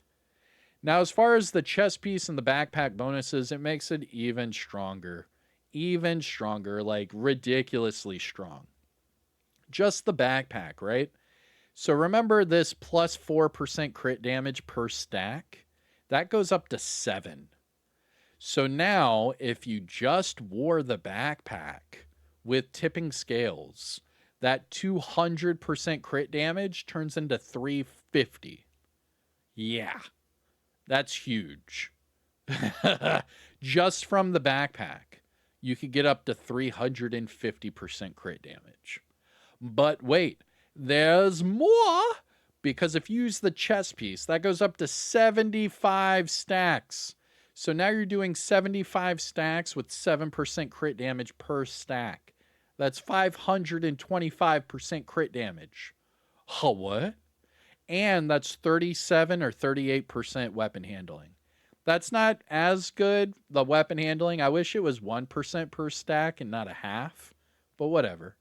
S1: Now, as far as the chest piece and the backpack bonuses, it makes it even stronger. Even stronger, like ridiculously strong. Just the backpack, right? So remember this plus 4% crit damage per stack? That goes up to 7. So now, if you just wore the backpack with tipping scales, that 200% crit damage turns into 350. Yeah, that's huge. Just from the backpack, you could get up to 350% crit damage. But wait, there's more, because if you use the chest piece, that goes up to 75 stacks. So now you're doing 75 stacks with 7% crit damage per stack. That's 525% crit damage. Huh, what? And that's 37 or 38% weapon handling. That's not as good, the weapon handling. I wish it was 1% per stack and not a half, but whatever.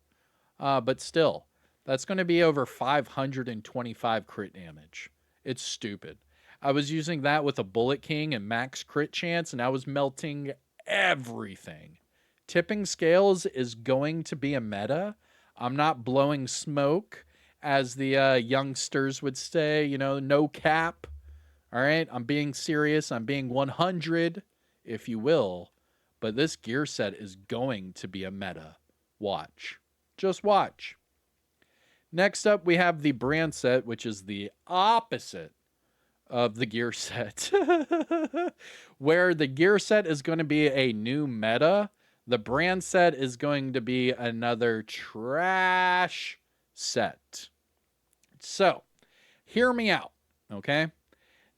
S1: But still, that's going to be over 525 crit damage. It's stupid. I was using that with a Bullet King and max crit chance, and I was melting everything. Tipping scales is going to be a meta. I'm not blowing smoke, as the youngsters would say, you know, no cap. All right, I'm being serious. I'm being 100, if you will. But this gear set is going to be a meta. Watch. Just watch. Next up, we have the brand set, which is the opposite of the gear set. Where the gear set is going to be a new meta, the brand set is going to be another trash set. So, hear me out, okay?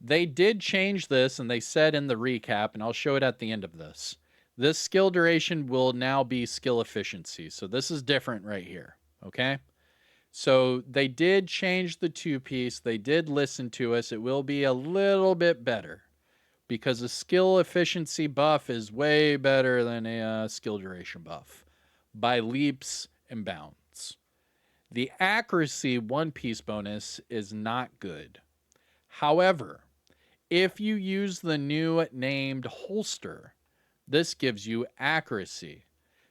S1: They did change this, and they said in the recap, and I'll show it at the end of this. This skill duration will now be skill efficiency. So this is different right here, okay? So they did change the 2-piece. They did listen to us. It will be a little bit better, because a skill efficiency buff is way better than a skill duration buff by leaps and bounds. The accuracy 1-piece bonus is not good. However, if you use the new named holster, this gives you accuracy.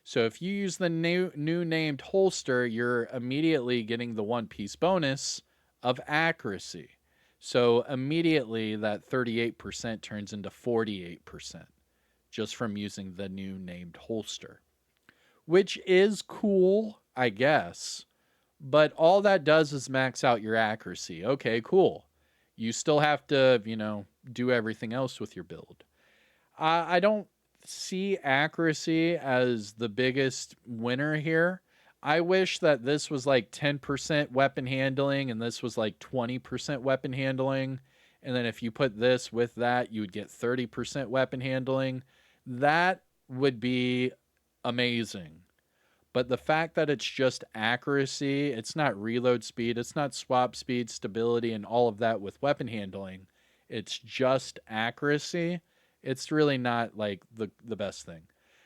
S1: So if you use the new named holster, you're immediately getting the 1-piece bonus of accuracy. So immediately that 38% turns into 48% just from using the new named holster, which is cool, I guess. But all that does is max out your accuracy. Okay, cool. You still have to, do everything else with your build. I don't see accuracy as the biggest winner here. I wish that this was like 10% weapon handling and this was like 20% weapon handling. And then if you put this with that, you would get 30% weapon handling. That would be amazing. But the fact that it's just accuracy, it's not reload speed, it's not swap speed, stability, and all of that with weapon handling. It's just accuracy. It's really not like the best thing.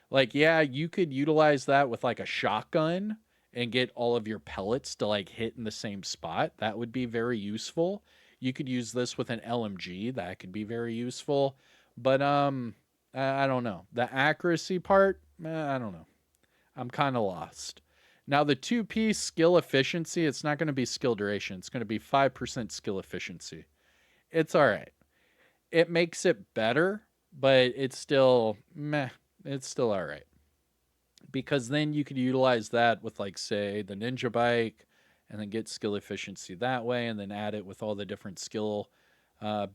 S1: Like, yeah, you could utilize that with like a shotgun and get all of your pellets to like hit in the same spot. That would be very useful. You could use this with an LMG. That could be very useful. But I don't know. The accuracy part, I don't know. I'm kind of lost. Now the two-piece skill efficiency, it's not going to be skill duration. It's going to be 5% skill efficiency. It's all right. It makes it better, but it's still meh. It's still all right. Because then you could utilize that with, like, say, the ninja bike and then get skill efficiency that way and then add it with all the different skill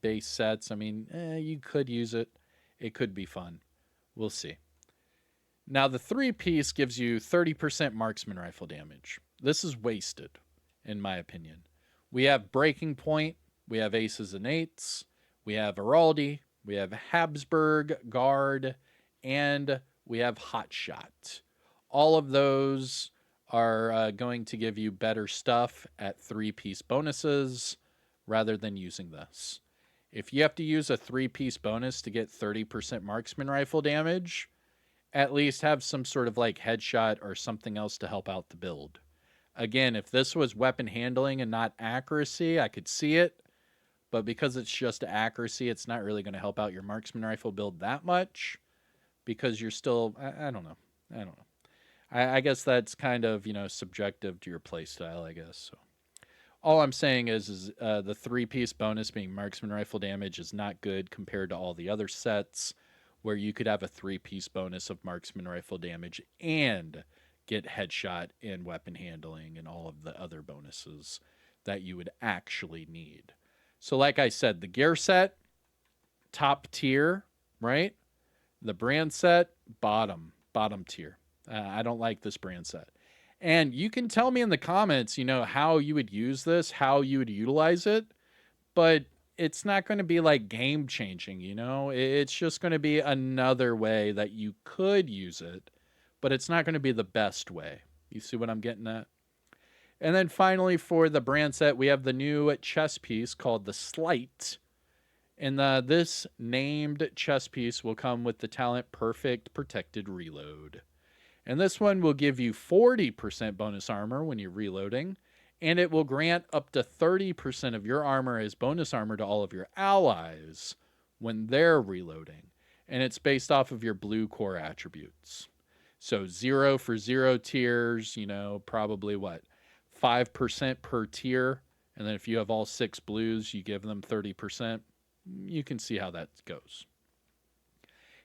S1: base sets. I mean, you could use it. It could be fun. We'll see. Now, the three piece gives you 30% marksman rifle damage. This is wasted, in my opinion. We have Breaking Point, we have Aces and Eights, we have Araldi, we have Habsburg, Guard, and we have Hotshot. All of those are going to give you better stuff at three-piece bonuses rather than using this. If you have to use a three-piece bonus to get 30% marksman rifle damage, at least have some sort of like headshot or something else to help out the build. Again, if this was weapon handling and not accuracy, I could see it. But because it's just accuracy, it's not really going to help out your marksman rifle build that much because you're still, I don't know. I don't know. I guess that's kind of, subjective to your playstyle, I guess. So all I'm saying is the three-piece bonus being marksman rifle damage is not good compared to all the other sets where you could have a three-piece bonus of marksman rifle damage and get headshot and weapon handling and all of the other bonuses that you would actually need. So like I said, the gear set, top tier, right? The brand set, bottom tier. I don't like this brand set. And you can tell me in the comments, how you would use this, how you would utilize it, but it's not going to be like game changing, It's just going to be another way that you could use it, but it's not going to be the best way. You see what I'm getting at? And then finally, for the brand set, we have the new chess piece called the Slight. And this named chess piece will come with the talent Perfect Protected Reload. And this one will give you 40% bonus armor when you're reloading, and it will grant up to 30% of your armor as bonus armor to all of your allies when they're reloading. And it's based off of your blue core attributes. So 0 for 0 tiers, probably 5% per tier. And then if you have all 6 blues, you give them 30%. You can see how that goes.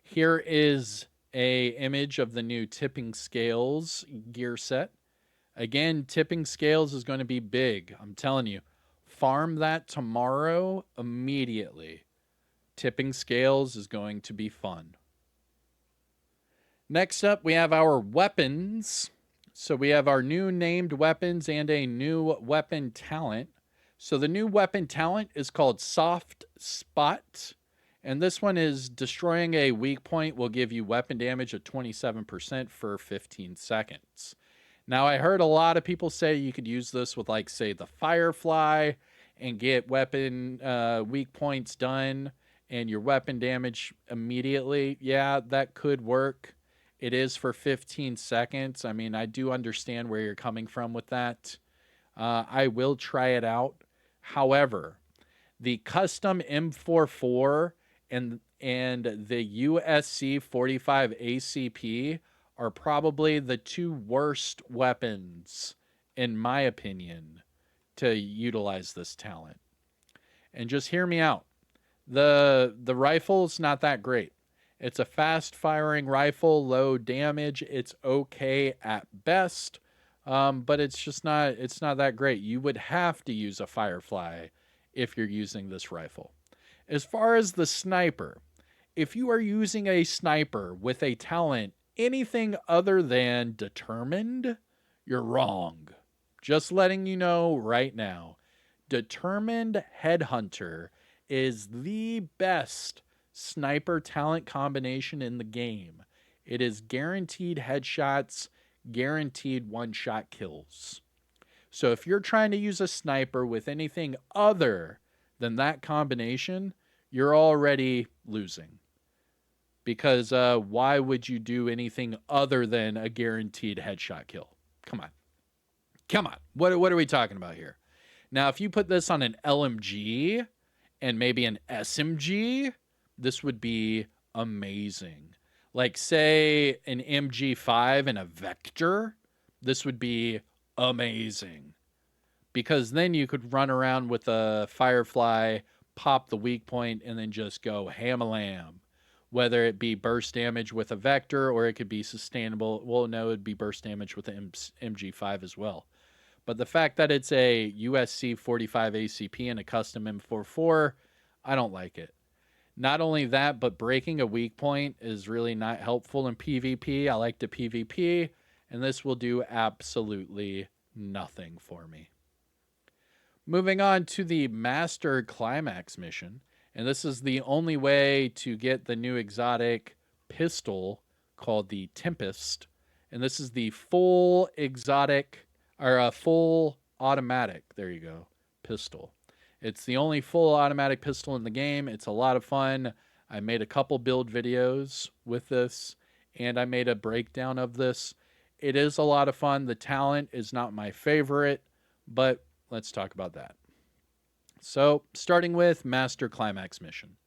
S1: Here is a image of the new tipping scales gear set. Again, tipping scales is going to be big. I'm telling you, farm that tomorrow immediately. Tipping scales is going to be fun. Next up, we have our weapons. So we have our new named weapons and a new weapon talent. So the new weapon talent is called Soft Spot. And this one is destroying a weak point will give you weapon damage of 27% for 15 seconds. Now, I heard a lot of people say you could use this with, like, say, the Firefly and get weapon weak points done and your weapon damage immediately. Yeah, that could work. It is for 15 seconds. I mean, I do understand where you're coming from with that. I will try it out. However, the custom M44 and the USC 45 ACP are probably the two worst weapons, in my opinion, to utilize this talent. And just hear me out. The rifle's not that great. It's a fast-firing rifle, low damage. It's okay at best, but it's not that great. You would have to use a Firefly if you're using this rifle. As far as the sniper, if you are using a sniper with a talent anything other than determined, you're wrong. Just letting you know right now. Determined Headhunter is the best sniper talent combination in the game. It is guaranteed headshots, guaranteed one-shot kills. So if you're trying to use a sniper with anything other than that combination, you're already losing. because why would you do anything other than a guaranteed headshot kill? Come on. Come on. What are we talking about here? Now, if you put this on an LMG and maybe an SMG, this would be amazing. Like, say, an MG5 and a Vector, this would be amazing. Because then you could run around with a Firefly, pop the weak point, and then just go ham-a-lamb. Whether it be burst damage with a Vector or it could be sustainable. Well, no, it'd be burst damage with the MG5 as well. But the fact that it's a USC 45 ACP and a custom M44, I don't like it. Not only that, but breaking a weak point is really not helpful in PvP. I like to PvP, and this will do absolutely nothing for me. Moving on to the Master Climax mission, and this is the only way to get the new exotic pistol called the Tempest, and this is the full exotic, or a full automatic, there you go, pistol. It's the only full automatic pistol in the game. It's a lot of fun. I made a couple build videos with this, and I made a breakdown of this. It is a lot of fun. The talent is not my favorite, but let's talk about that. So, starting with Master Climax mission.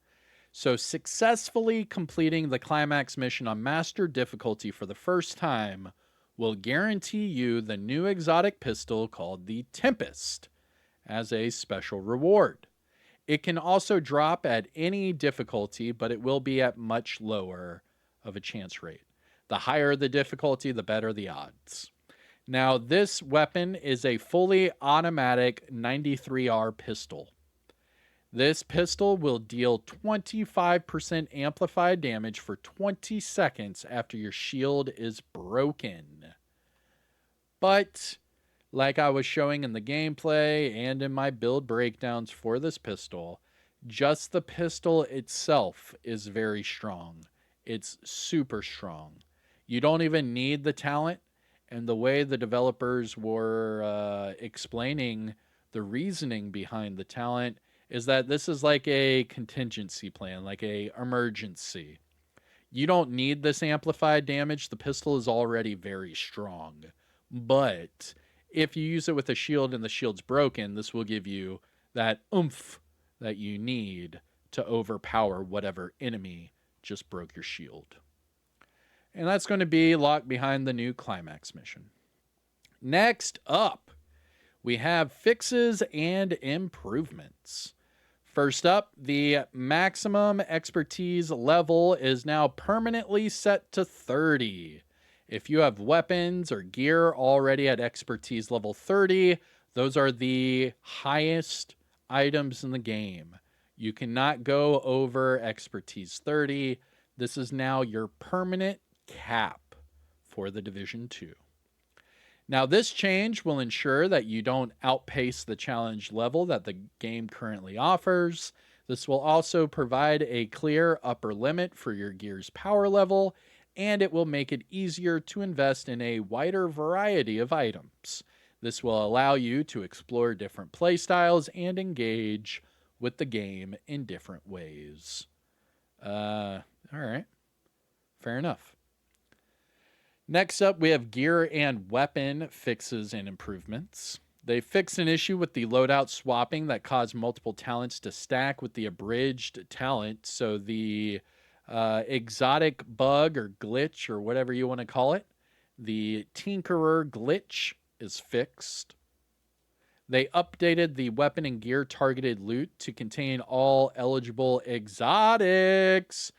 S1: So, successfully completing the Climax mission on Master difficulty for the first time will guarantee you the new exotic pistol called the Tempest as a special reward. It can also drop at any difficulty, but it will be at much lower of a chance rate. The higher the difficulty, the better the odds. Now, this weapon is a fully automatic 93R pistol. This pistol will deal 25% amplified damage for 20 seconds after your shield is broken. But, like I was showing in the gameplay and in my build breakdowns for this pistol, just the pistol itself is very strong. It's super strong. You don't even need the talent. And the way the developers were explaining the reasoning behind the talent is that this is like a contingency plan, like a emergency. You don't need this amplified damage. The pistol is already very strong. But if you use it with a shield and the shield's broken, this will give you that oomph that you need to overpower whatever enemy just broke your shield. And that's going to be locked behind the new Climax mission. Next up, we have fixes and improvements. First up, the maximum expertise level is now permanently set to 30. If you have weapons or gear already at expertise level 30, those are the highest items in the game. You cannot go over expertise 30. This is now your permanent cap for the Division 2. Now, this change will ensure that you don't outpace the challenge level that the game currently offers. This will also provide a clear upper limit for your gear's power level, and it will make it easier to invest in a wider variety of items. This will allow you to explore different playstyles and engage with the game in different ways. All right. Fair enough. Next up, we have gear and weapon fixes and improvements. They fixed an issue with the loadout swapping that caused multiple talents to stack with the abridged talent. So the exotic bug or glitch or whatever you want to call it, the Tinkerer glitch is fixed. They updated the weapon and gear targeted loot to contain all eligible exotics.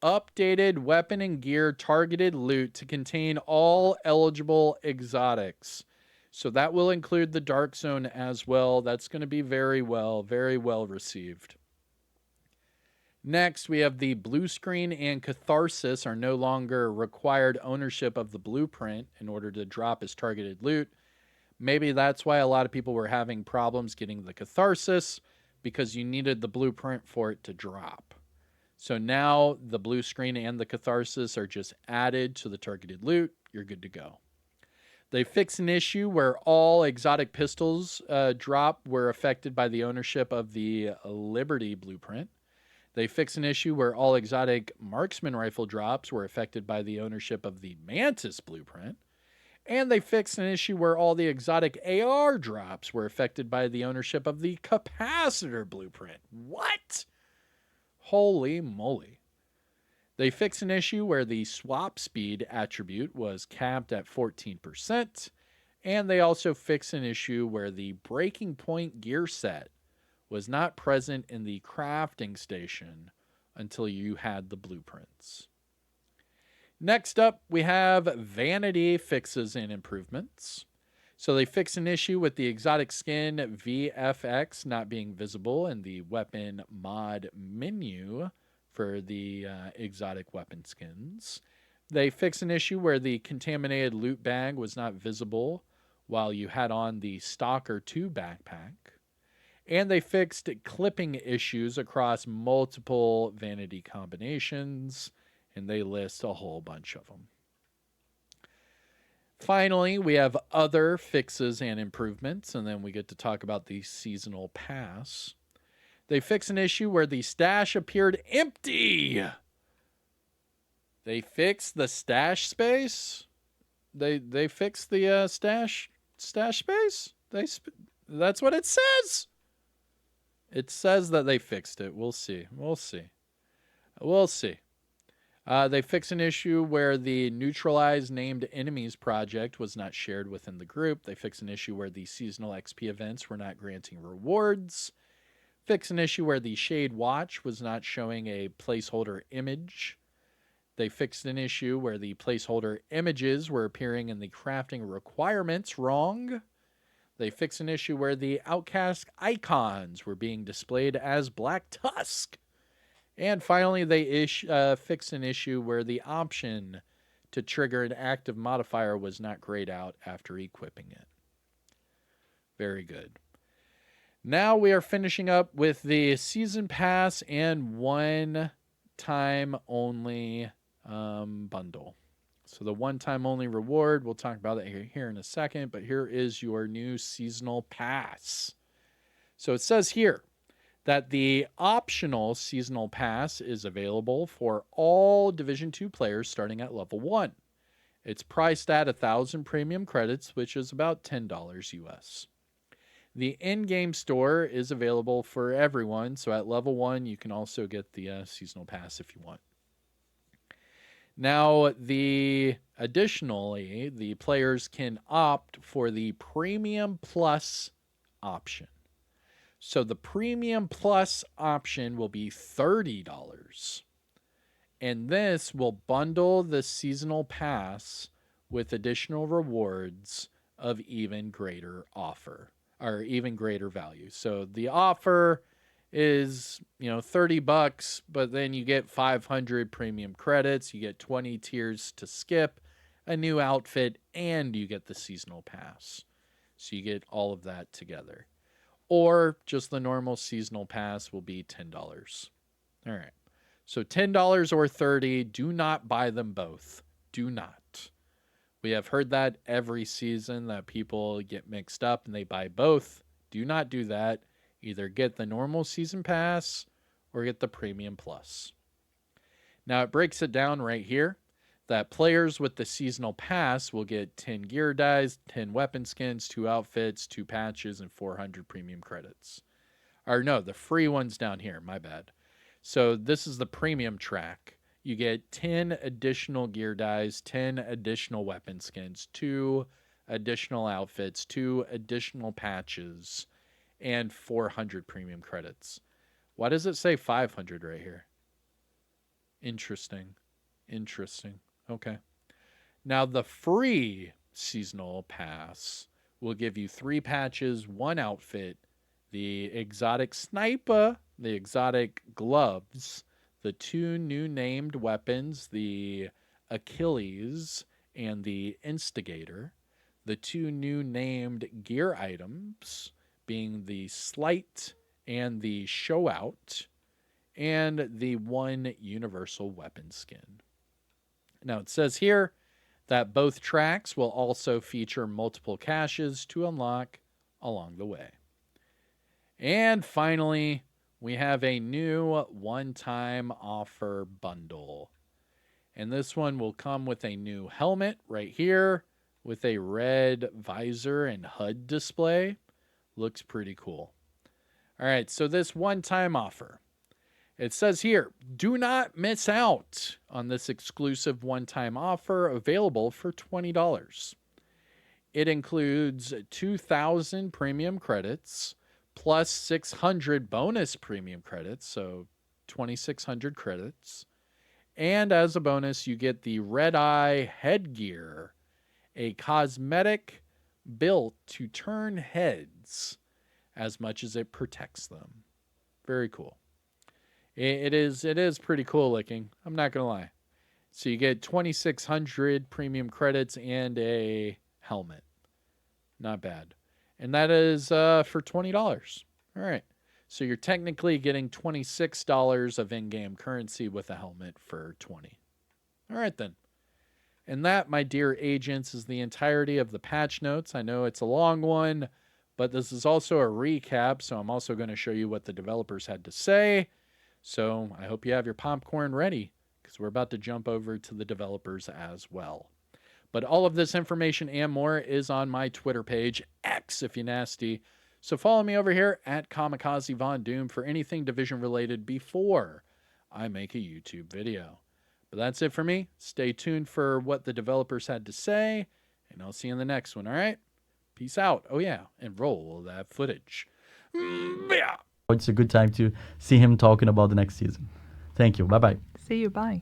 S1: Updated weapon and gear targeted loot to contain all eligible exotics. So that will include the Dark Zone as well. That's going to be very well received. Next, we have the blue screen and Catharsis are no longer required ownership of the blueprint in order to drop as targeted loot. Maybe that's why a lot of people were having problems getting the Catharsis, because you needed the blueprint for it to drop. So now the blue screen and the Catharsis are just added to the targeted loot. You're good to go. They fixed an issue where all exotic pistols drop were affected by the ownership of the Liberty blueprint. They fixed an issue where all exotic marksman rifle drops were affected by the ownership of the Mantis blueprint. And they fixed an issue where all the exotic AR drops were affected by the ownership of the capacitor blueprint. What? Holy moly. They fixed an issue where the swap speed attribute was capped at 14%. And they also fixed an issue where the breaking point gear set was not present in the crafting station until you had the blueprints. Next up, we have vanity fixes and improvements. So they fixed an issue with the exotic skin VFX not being visible in the weapon mod menu for the exotic weapon skins. They fixed an issue where the contaminated loot bag was not visible while you had on the Stalker 2 backpack. And they fixed clipping issues across multiple vanity combinations, and they list a whole bunch of them. Finally, we have other fixes and improvements, and then we get to talk about the seasonal pass. They fixed an issue where the stash appeared empty. They fixed the stash space. They fixed the stash space. That's what it says. It says that they fixed it. We'll see. They fixed an issue where the neutralize named enemies project was not shared within the group. They fixed an issue where the seasonal XP events were not granting rewards. Fixed an issue where the Shade Watch was not showing a placeholder image. They fixed an issue where the placeholder images were appearing in the crafting requirements wrong. They fixed an issue where the Outcast icons were being displayed as Black Tusk. And finally, they fixed an issue where the option to trigger an active modifier was not grayed out after equipping it. Very good. Now we are finishing up with the Season Pass and one-time only bundle. So the one-time only reward, we'll talk about that here in a second, but here is your new seasonal pass. So it says here that the optional seasonal pass is available for all Division 2 players starting at level 1. It's priced at 1,000 premium credits, which is about $10 US. The in-game store is available for everyone, so at level 1 you can also get the seasonal pass if you want. Now, additionally, the players can opt for the Premium Plus option. So the Premium Plus option will be $30. And this will bundle the seasonal pass with additional rewards of even greater value. So the offer is, $30, but then you get 500 premium credits, you get 20 tiers to skip, a new outfit, and you get the seasonal pass. So you get all of that together. Or just the normal seasonal pass will be $10. All right. So $10 or $30, do not buy them both. Do not. We have heard that every season that people get mixed up and they buy both. Do not do that. Either get the normal season pass or get the Premium Plus. Now it breaks it down right here that players with the seasonal pass will get 10 gear dies, 10 weapon skins, 2 outfits, 2 patches, and 400 premium credits. Or no, the free one's down here, my bad. So this is the premium track. You get 10 additional gear dies, 10 additional weapon skins, 2 additional outfits, 2 additional patches, and 400 premium credits. Why does it say 500 right here? Interesting. Okay. Now the free seasonal pass will give you 3 patches, 1 outfit, the exotic sniper, the exotic gloves, the 2 new named weapons, the Achilles and the Instigator, the 2 new named gear items, being the Slight and the Show Out, and the 1 universal weapon skin. Now it says here that both tracks will also feature multiple caches to unlock along the way. And finally, we have a new one-time offer bundle. And this one will come with a new helmet right here with a red visor and HUD display. Looks pretty cool. All right, so this one-time offer. It says here, do not miss out on this exclusive one-time offer available for $20. It includes 2,000 premium credits plus 600 bonus premium credits, so 2,600 credits. And as a bonus, you get the Red Eye headgear, a cosmetic built to turn heads as much as it protects them. Very cool. It is pretty cool looking. I'm not going to lie. So you get 2,600 premium credits and a helmet. Not bad. And that is for $20. All right. So you're technically getting $26 of in-game currency with a helmet for $20. All right, then. And that, my dear agents, is the entirety of the patch notes. I know it's a long one, but this is also a recap, so I'm also going to show you what the developers had to say. So I hope you have your popcorn ready, because we're about to jump over to the developers as well. But all of this information and more is on my Twitter page, X if you nasty. So follow me over here at Kamikazevondoom for anything Division related before I make a YouTube video. But that's it for me. Stay tuned for what the developers had to say, and I'll see you in the next one, all right? Peace out. Oh, yeah, and roll that footage. Yeah.
S2: It's a good time to see him talking about the next season. Thank you. Bye-bye.
S3: See you. Bye.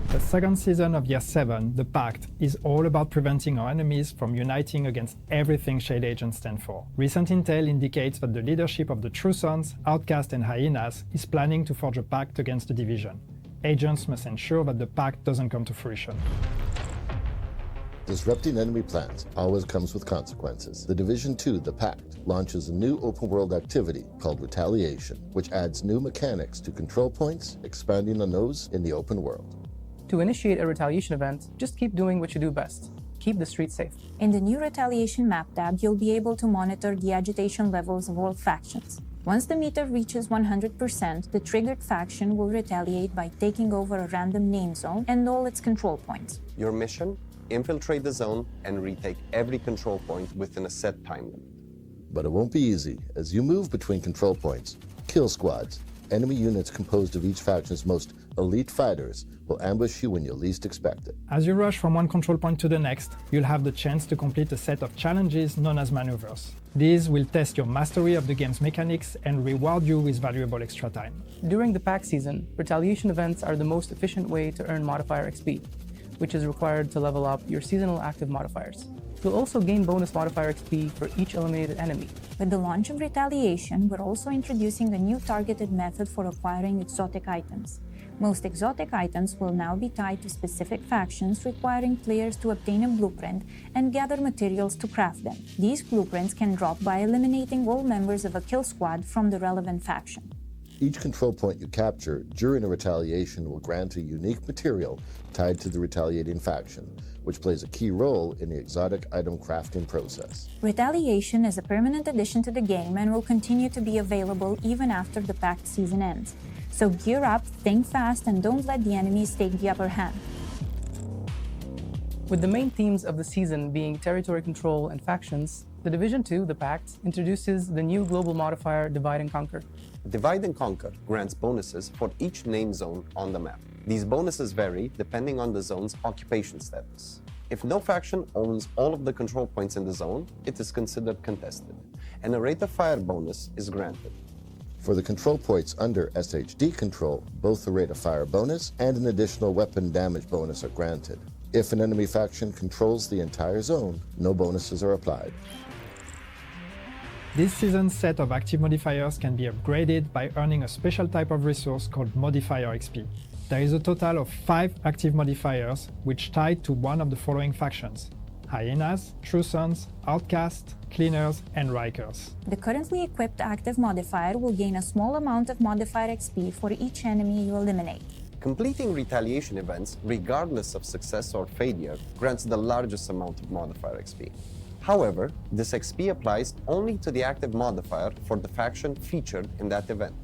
S4: The second season of Year 7, The Pact, is all about preventing our enemies from uniting against everything Shade Agents stand for. Recent intel indicates that the leadership of the True Sons, Outcast and Hyenas is planning to forge a pact against the Division. Agents must ensure that the pact doesn't come to fruition.
S5: Disrupting enemy plans always comes with consequences. The Division 2, The Pact, launches a new open-world activity called Retaliation, which adds new mechanics to control points, expanding on those in the open world.
S6: To initiate a Retaliation event, just keep doing what you do best. Keep the streets safe.
S7: In the new Retaliation map tab, you'll be able to monitor the agitation levels of all factions. Once the meter reaches 100%, the triggered faction will retaliate by taking over a random name zone and all its control points.
S8: Your mission? Infiltrate the zone and retake every control point within a set time limit.
S5: But it won't be easy. As you move between control points, kill squads, enemy units composed of each faction's most elite fighters, will ambush you when you least expect it.
S4: As you rush from one control point to the next, you'll have the chance to complete a set of challenges known as maneuvers. These will test your mastery of the game's mechanics and reward you with valuable extra time.
S6: During the pack season, Retaliation events are the most efficient way to earn modifier XP, which is required to level up your seasonal active modifiers. You'll also gain bonus modifier XP for each eliminated enemy.
S7: With the launch of Retaliation, we're also introducing a new targeted method for acquiring exotic items. Most exotic items will now be tied to specific factions, requiring players to obtain a blueprint and gather materials to craft them. These blueprints can drop by eliminating all members of a kill squad from the relevant faction.
S5: Each control point you capture during a retaliation will grant a unique material tied to the retaliating faction, which plays a key role in the exotic item crafting process.
S7: Retaliation is a permanent addition to the game and will continue to be available even after the Pact season ends. So gear up, think fast, and don't let the enemies take the upper hand.
S6: With the main themes of the season being territory control and factions, the Division 2, The Pact, introduces the new global modifier Divide and Conquer.
S8: Divide and Conquer grants bonuses for each name zone on the map. These bonuses vary depending on the zone's occupation status. If no faction owns all of the control points in the zone, it is considered contested, and a rate of fire bonus is granted.
S5: For the control points under SHD control, both the rate of fire bonus and an additional weapon damage bonus are granted. If an enemy faction controls the entire zone, no bonuses are applied.
S4: This season's set of active modifiers can be upgraded by earning a special type of resource called Modifier XP. There is a total of 5 active modifiers, which tie to one of the following factions: Hyenas, True Sons, Outcast, Cleaners, and Rikers.
S7: The currently equipped active modifier will gain a small amount of modifier XP for each enemy you eliminate.
S8: Completing retaliation events, regardless of success or failure, grants the largest amount of modifier XP. However, this XP applies only to the active modifier for the faction featured in that event.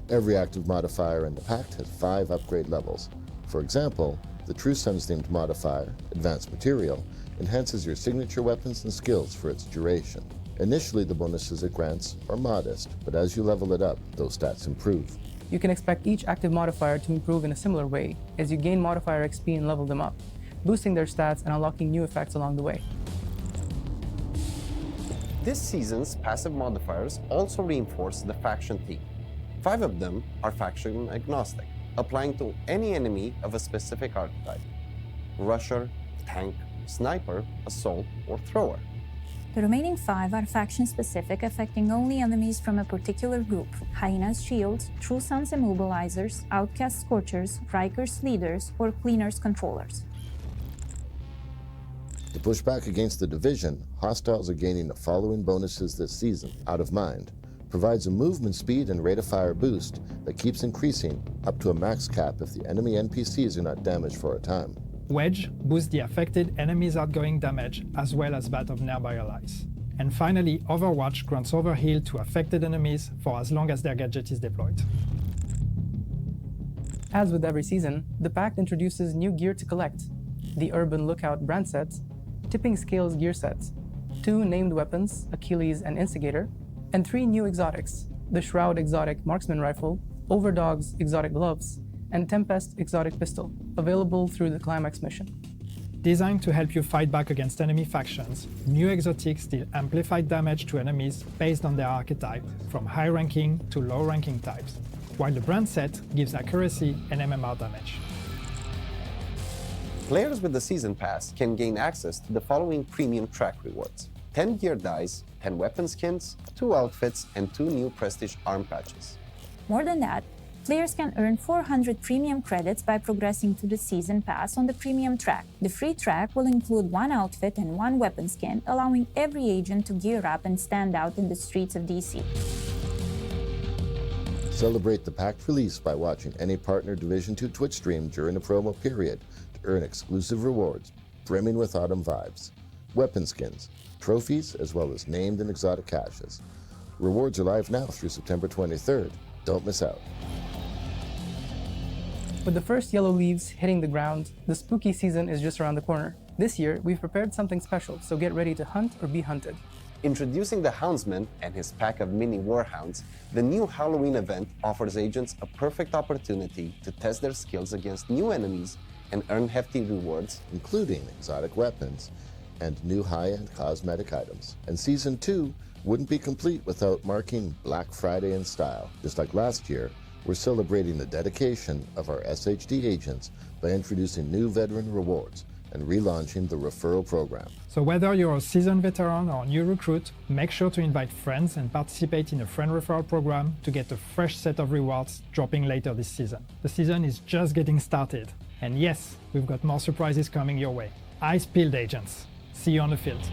S5: Every active modifier in the Pact has 5 upgrade levels. For example, the True Sons themed modifier, Advanced Material, enhances your signature weapons and skills for its duration. Initially, the bonuses it grants are modest, but as you level it up, those stats improve.
S6: You can expect each active modifier to improve in a similar way as you gain modifier XP and level them up, boosting their stats and unlocking new effects along the way.
S8: This season's passive modifiers also reinforce the faction theme. 5 of them are faction agnostic, applying to any enemy of a specific archetype: rusher, tank, sniper, assault, or thrower.
S7: The remaining 5 are faction-specific, affecting only enemies from a particular group: Hyena's Shields, True Sons Immobilizers, Outcast Scorchers, Riker's Leaders, or Cleaner's Controllers.
S5: To push back against the division, hostiles are gaining the following bonuses this season. Out of Mind provides a movement speed and rate of fire boost that keeps increasing up to a max cap if the enemy NPCs are not damaged for a time.
S4: Wedge boosts the affected enemy's outgoing damage as well as that of nearby allies. And finally, Overwatch grants overheal to affected enemies for as long as their gadget is deployed.
S6: As with every season, the Pact introduces new gear to collect: the Urban Lookout brand set, Tipping Scales gear sets, 2 named weapons, Achilles and Instigator, and 3 new exotics: the Shroud exotic marksman rifle, Overdog's exotic gloves, and Tempest exotic pistol, available through the Climax mission.
S4: Designed to help you fight back against enemy factions, new exotics deal amplified damage to enemies based on their archetype, from high-ranking to low-ranking types, while the brand set gives accuracy and MMR damage.
S8: Players with the Season Pass can gain access to the following premium track rewards: 10 gear dice, 10 weapon skins, 2 outfits, and 2 new Prestige arm patches.
S7: More than that, players can earn 400 premium credits by progressing to the Season Pass on the premium track. The free track will include 1 outfit and 1 weapon skin, allowing every agent to gear up and stand out in the streets of DC.
S5: Celebrate the Pact release by watching any partner Division 2 Twitch stream during the promo period to earn exclusive rewards brimming with autumn vibes, weapon skins, trophies, as well as named and exotic caches. Rewards are live now through September 23rd. Don't miss out.
S6: With the first yellow leaves hitting the ground, the spooky season is just around the corner. This year, we've prepared something special, so get ready to hunt or be hunted.
S8: Introducing the Houndsman and his pack of mini warhounds, the new Halloween event offers agents a perfect opportunity to test their skills against new enemies and earn hefty rewards,
S5: including exotic weapons and new high-end cosmetic items. And Season 2 wouldn't be complete without marking Black Friday in style. Just like last year, we're celebrating the dedication of our SHD agents by introducing new veteran rewards and relaunching the referral program.
S4: So whether you're a seasoned veteran or a new recruit, make sure to invite friends and participate in a friend referral program to get a fresh set of rewards dropping later this season. The season is just getting started. And yes, we've got more surprises coming your way. Eyes peeled, agents. See you on the field.